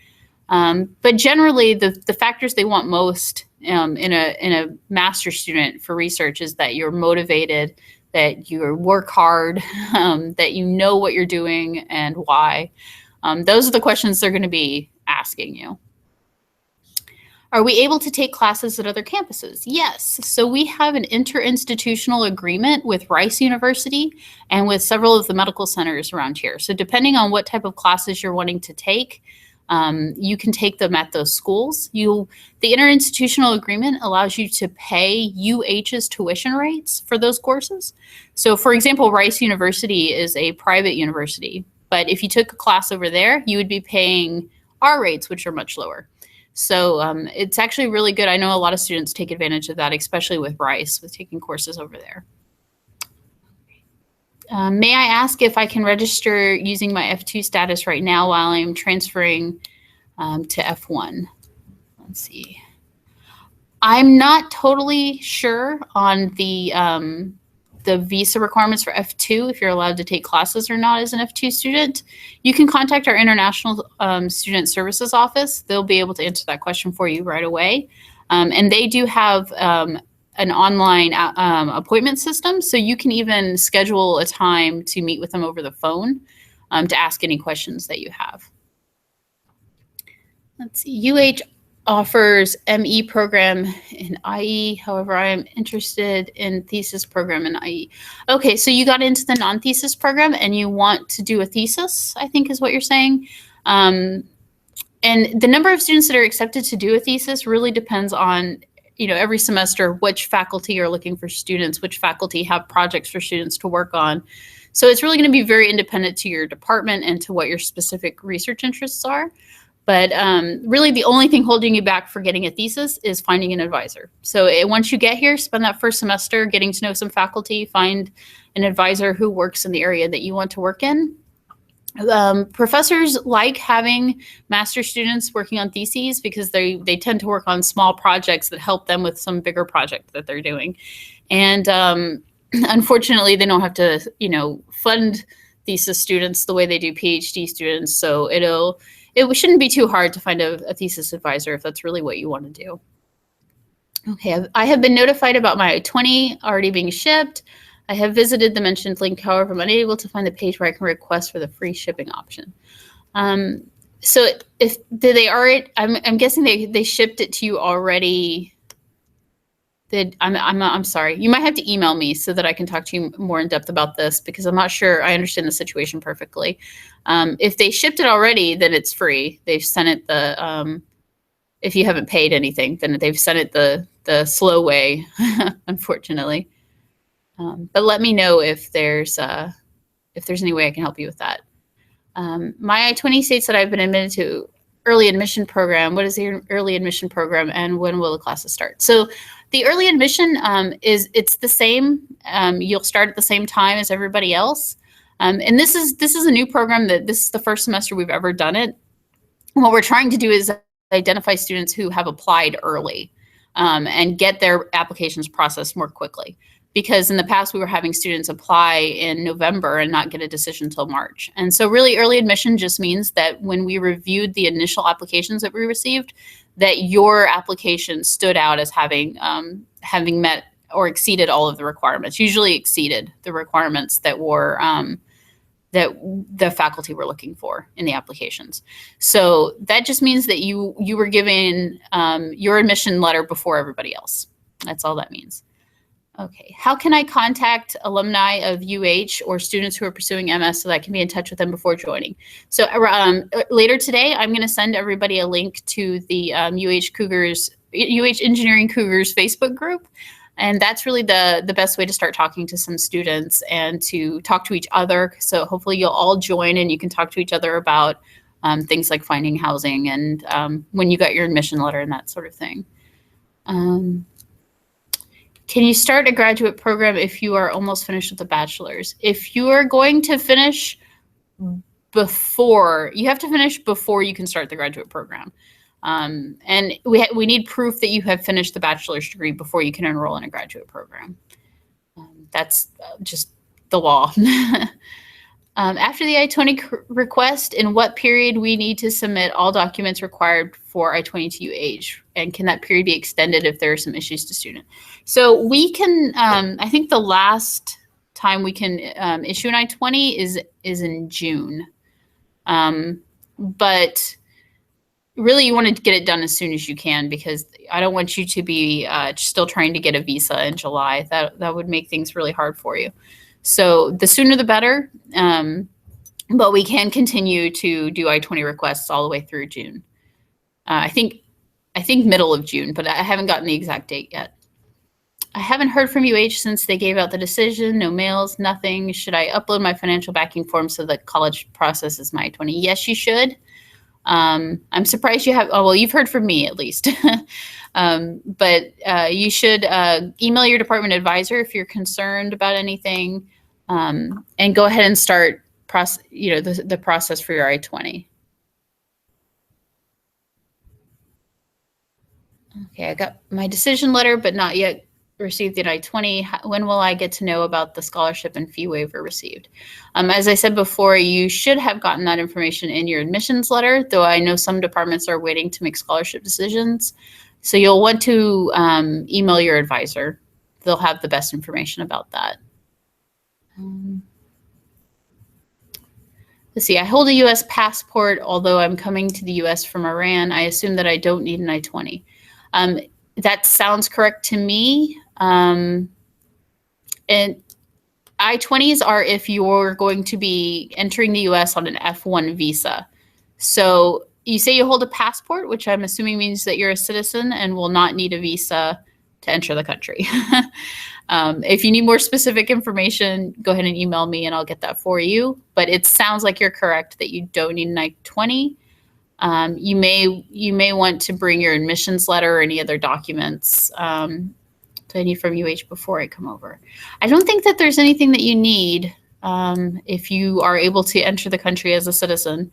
But generally, the factors they want most in a master's student for research is that you're motivated, that you work hard, that you know what you're doing and why. Those are the questions they're going to be asking you. Are we able to take classes at other campuses? Yes. So we have an interinstitutional agreement with Rice University and with several of the medical centers around here. So depending on what type of classes you're wanting to take, you can take them at those schools. The interinstitutional agreement allows you to pay UH's tuition rates for those courses. So for example, Rice University is a private university, but if you took a class over there, you would be paying our rates, which are much lower. So it's actually really good. I know a lot of students take advantage of that, especially with Rice, with taking courses over there. May I ask if I can register using my F2 status right now while I'm transferring to F1? Let's see. I'm not totally sure on the visa requirements for F2, if you're allowed to take classes or not as an F2 student. You can contact our International Student Services Office. They'll be able to answer that question for you right away. And they do have an online appointment system, so you can even schedule a time to meet with them over the phone to ask any questions that you have. Let's see, UH offers ME program in IE. However, I am interested in thesis program in IE. Okay, so you got into the non-thesis program and you want to do a thesis, I think is what you're saying. And the number of students that are accepted to do a thesis really depends on, every semester, which faculty are looking for students, which faculty have projects for students to work on. So it's really going to be very independent to your department and to what your specific research interests are. But really, the only thing holding you back for getting a thesis is finding an advisor. So once you get here, spend that first semester getting to know some faculty, find an advisor who works in the area that you want to work in. Professors like having master students working on theses because they tend to work on small projects that help them with some bigger project that they're doing. And unfortunately, they don't have to, fund thesis students the way they do PhD students. So it shouldn't be too hard to find a thesis advisor if that's really what you want to do. Okay, I have been notified about my I-20 already being shipped. I have visited the mentioned link, however, I'm unable to find the page where I can request for the free shipping option. So I'm guessing they shipped it to you already. I'm sorry. You might have to email me so that I can talk to you more in depth about this because I'm not sure I understand the situation perfectly. If they shipped it already, then it's free. They've sent it if you haven't paid anything, then they've sent it the slow way, unfortunately. But let me know if there's any way I can help you with that. My I-20 states that I've been admitted to early admission program. What is the early admission program and when will the classes start? So the early admission it's the same. You'll start at the same time as everybody else. And this is a new program this is the first semester we've ever done it. And what we're trying to do is identify students who have applied early and get their applications processed more quickly. Because in the past, we were having students apply in November and not get a decision until March. And so really early admission just means that when we reviewed the initial applications that we received, that your application stood out as having met or exceeded all of the requirements, usually exceeded the requirements that were that the faculty were looking for in the applications. So that just means that you were given your admission letter before everybody else. That's all that means. Okay, how can I contact alumni of UH or students who are pursuing MS so that I can be in touch with them before joining? So later today, I'm going to send everybody a link to the UH Engineering Cougars Facebook group. And that's really the best way to start talking to some students and to talk to each other. So hopefully you'll all join and you can talk to each other about things like finding housing and when you got your admission letter and that sort of thing. Can you start a graduate program if you are almost finished with a bachelor's? If you are going to finish before, you have to finish before you can start the graduate program. And we need proof that you have finished the bachelor's degree before you can enroll in a graduate program. That's just the law. After the I-20 request, in what period we need to submit all documents required for I-20 to UH? And can that period be extended if there are some issues to student? So we can, I think the last time we can issue an I-20 is in June. But really you want to get it done as soon as you can because I don't want you to be still trying to get a visa in July. That would make things really hard for you. So the sooner the better, but we can continue to do I-20 requests all the way through June. I think middle of June, but I haven't gotten the exact date yet. I haven't heard from UH since they gave out the decision, no mails, nothing. Should I upload my financial backing form so the college processes my I-20? Yes, you should. I'm surprised you have, oh, well, you've heard from me at least. But you should email your department advisor if you're concerned about anything, and go ahead and start the process for your I-20. Okay, I got my decision letter, but not yet received the I-20. When will I get to know about the scholarship and fee waiver received? As I said before, you should have gotten that information in your admissions letter, though I know some departments are waiting to make scholarship decisions. So you'll want to email your advisor. They'll have the best information about that. Let's see, I hold a U.S. passport, although I'm coming to the U.S. from Iran. I assume that I don't need an I-20. That sounds correct to me. And I-20s are if you're going to be entering the U.S. on an F1 visa. So you say you hold a passport, which I'm assuming means that you're a citizen and will not need a visa to enter the country. If you need more specific information, go ahead and email me and I'll get that for you. But it sounds like you're correct that you don't need an I-20. You may want to bring your admissions letter or any other documents that I need from UH before I come over. I don't think that there's anything that you need if you are able to enter the country as a citizen.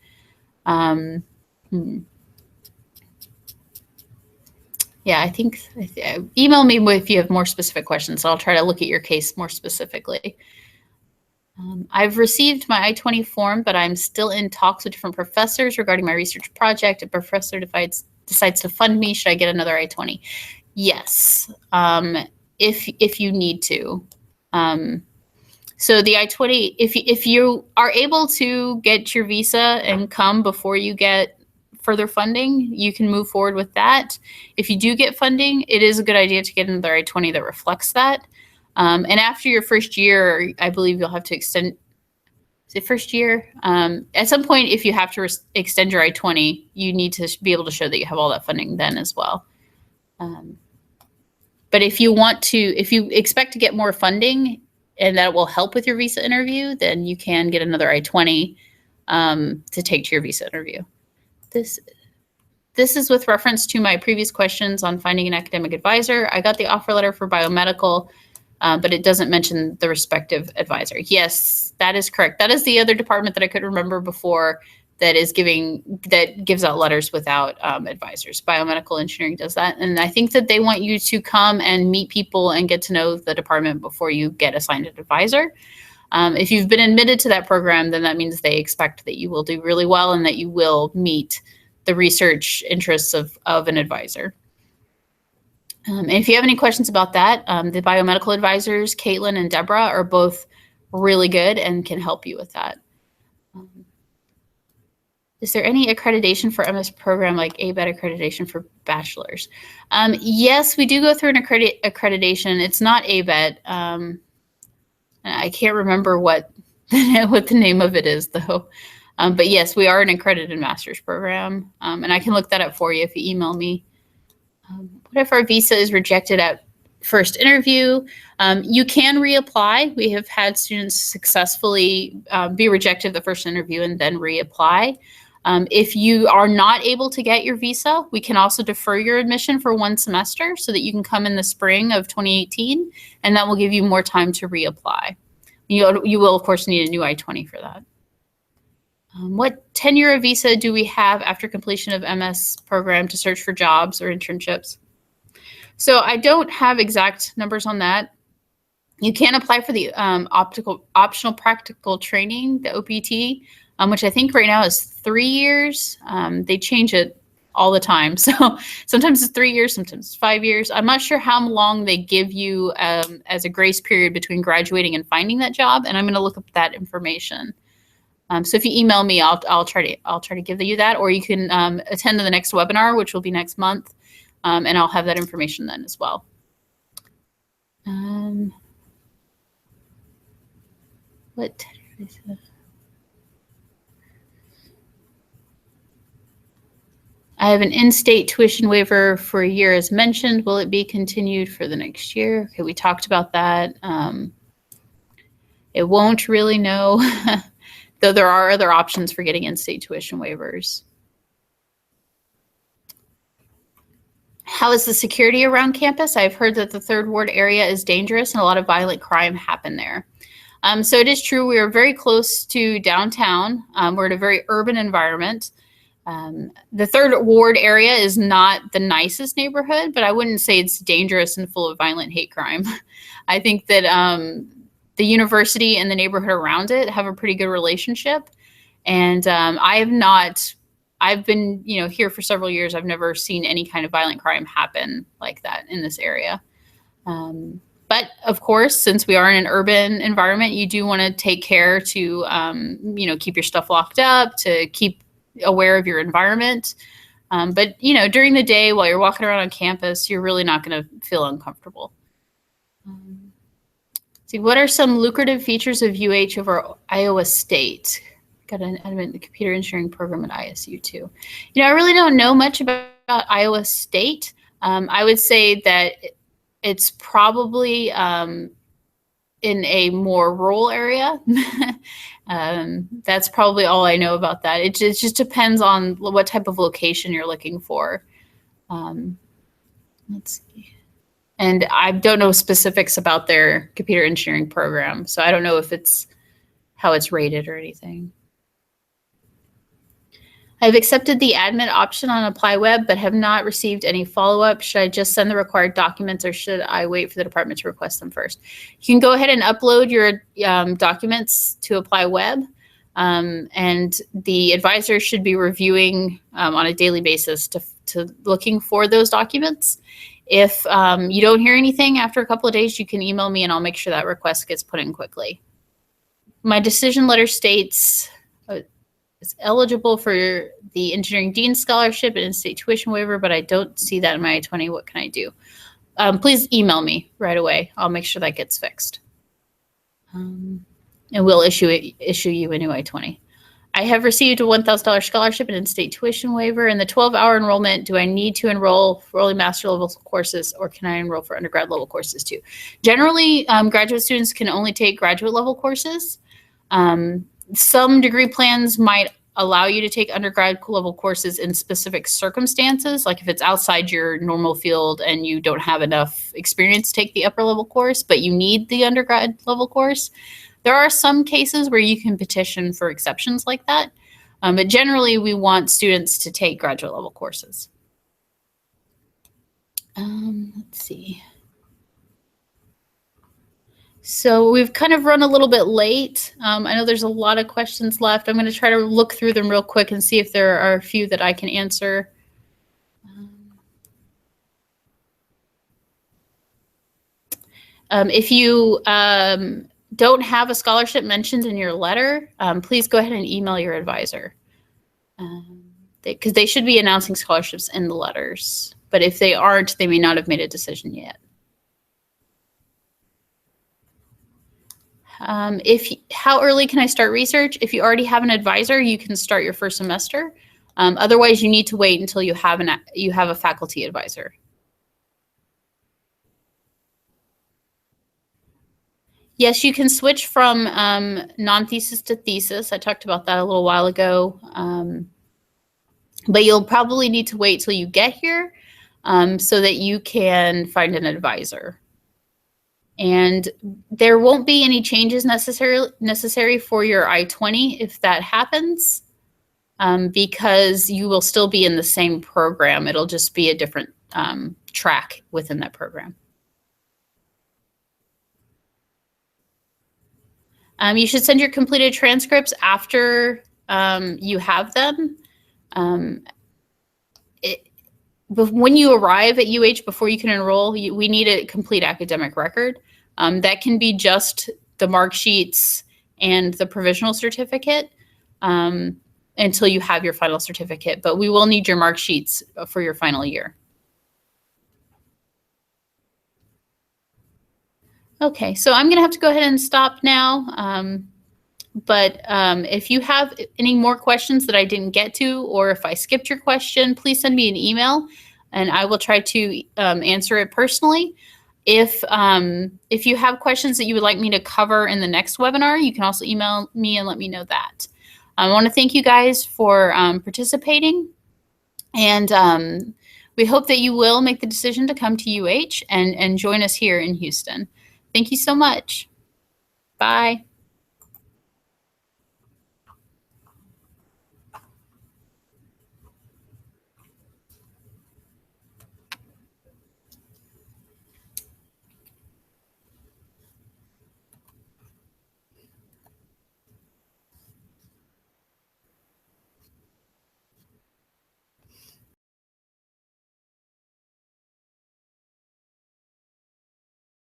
Yeah, I think email me if you have more specific questions. So I'll try to look at your case more specifically. I've received my I-20 form, but I'm still in talks with different professors regarding my research project. A professor decides to fund me. Should I get another I-20? Yes, if you need to. So the I-20, if you are able to get your visa and come before you get further funding, you can move forward with that. If you do get funding, it is a good idea to get another I-20 that reflects that. And after your first year, I believe you'll have to extend. Is it first year? At some point, if you have to extend your I-20, you need to be able to show that you have all that funding then as well. But if you expect to get more funding and that will help with your visa interview, then you can get another I-20 to take to your visa interview. This is with reference to my previous questions on finding an academic advisor. I got the offer letter for biomedical, but it doesn't mention the respective advisor. Yes, that is correct. That is the other department that I could remember before that gives out letters without advisors. Biomedical engineering does that. And I think that they want you to come and meet people and get to know the department before you get assigned an advisor. If you've been admitted to that program, then that means they expect that you will do really well and that you will meet the research interests of an advisor. And if you have any questions about that, the biomedical advisors, Caitlin and Deborah, are both really good and can help you with that. Is there any accreditation for MS program like ABET accreditation for bachelors? Yes, we do go through an accreditation. It's not ABET. I can't remember what the name of it is though. But yes, we are an accredited master's program. And I can look that up for you if you email me. What if our visa is rejected at first interview? You can reapply. We have had students successfully be rejected at the first interview and then reapply. If you are not able to get your visa, we can also defer your admission for 1 semester so that you can come in the spring of 2018, and that will give you more time to reapply. You will, of course, need a new I-20 for that. What tenure of visa do we have after completion of MS program to search for jobs or internships? So I don't have exact numbers on that. You can apply for the optional practical training, the OPT, which I think right now is 3 years. They change it all the time. So sometimes it's 3 years, sometimes it's 5 years. I'm not sure how long they give you as a grace period between graduating and finding that job, and I'm going to look up that information. So if you email me, I'll try to give you that, or you can attend to the next webinar, which will be next month, and I'll have that information then as well. What tenure is it? I have an in-state tuition waiver for a year as mentioned. Will it be continued for the next year? Okay, we talked about that. It won't really, no, though there are other options for getting in-state tuition waivers. How is the security around campus? I've heard that the Third Ward area is dangerous and a lot of violent crime happen there. So it is true, we are very close to downtown. We're in a very urban environment. The Third Ward area is not the nicest neighborhood, but I wouldn't say it's dangerous and full of violent hate crime. I think that the university and the neighborhood around it have a pretty good relationship. And I've been, here for several years. I've never seen any kind of violent crime happen like that in this area. But of course, since we are in an urban environment, you do want to take care to, keep your stuff locked up, to keep aware of your environment. But during the day while you're walking around on campus, you're really not going to feel uncomfortable. See, what are some lucrative features of UH over Iowa State? Got an admit the computer engineering program at ISU too. I really don't know much about Iowa State. I would say that it's probably in a more rural area. That's probably all I know about that. It just depends on what type of location you're looking for. Let's see. And I don't know specifics about their computer engineering program, so I don't know if how it's rated or anything. I've accepted the admit option on Apply Web, but have not received any follow-up. Should I just send the required documents, or should I wait for the department to request them first? You can go ahead and upload your documents to Apply Web, and the advisor should be reviewing on a daily basis to looking for those documents. If you don't hear anything after a couple of days, you can email me and I'll make sure that request gets put in quickly. My decision letter states is eligible for the Engineering Dean Scholarship and in-state tuition waiver, but I don't see that in my I-20. What can I do? Please email me right away. I'll make sure that gets fixed. And we'll issue you a new I-20. I have received a $1,000 scholarship and in-state tuition waiver. In the 12-hour enrollment, do I need to enroll for only master level courses, or can I enroll for undergrad level courses too? Generally, graduate students can only take graduate level courses. Some degree plans might allow you to take undergrad level courses in specific circumstances, like if it's outside your normal field and you don't have enough experience to take the upper level course, but you need the undergrad level course. There are some cases where you can petition for exceptions like that, but generally we want students to take graduate level courses. Let's see. So we've kind of run a little bit late. I know there's a lot of questions left. I'm going to try to look through them real quick and see if there are a few that I can answer. If you don't have a scholarship mentioned in your letter, please go ahead and email your advisor, because they should be announcing scholarships in the letters. But if they aren't, they may not have made a decision yet. How early can I start research? If you already have an advisor, you can start your first semester. Otherwise, you need to wait until you have a faculty advisor. Yes, you can switch from non-thesis to thesis. I talked about that a little while ago. But you'll probably need to wait till you get here so that you can find an advisor. And there won't be any changes necessary for your I-20 if that happens, because you will still be in the same program. It'll just be a different track within that program. You should send your completed transcripts after you have them. When you arrive at UH, before you can enroll, we need a complete academic record. That can be just the mark sheets and the provisional certificate until you have your final certificate. But we will need your mark sheets for your final year. Okay, so I'm going to have to go ahead and stop now. But if you have any more questions that I didn't get to, or if I skipped your question, please send me an email and I will try to answer it personally. If you have questions that you would like me to cover in the next webinar, you can also email me and let me know that. I want to thank you guys for participating, and we hope that you will make the decision to come to UH and join us here in Houston. Thank you so much. Bye.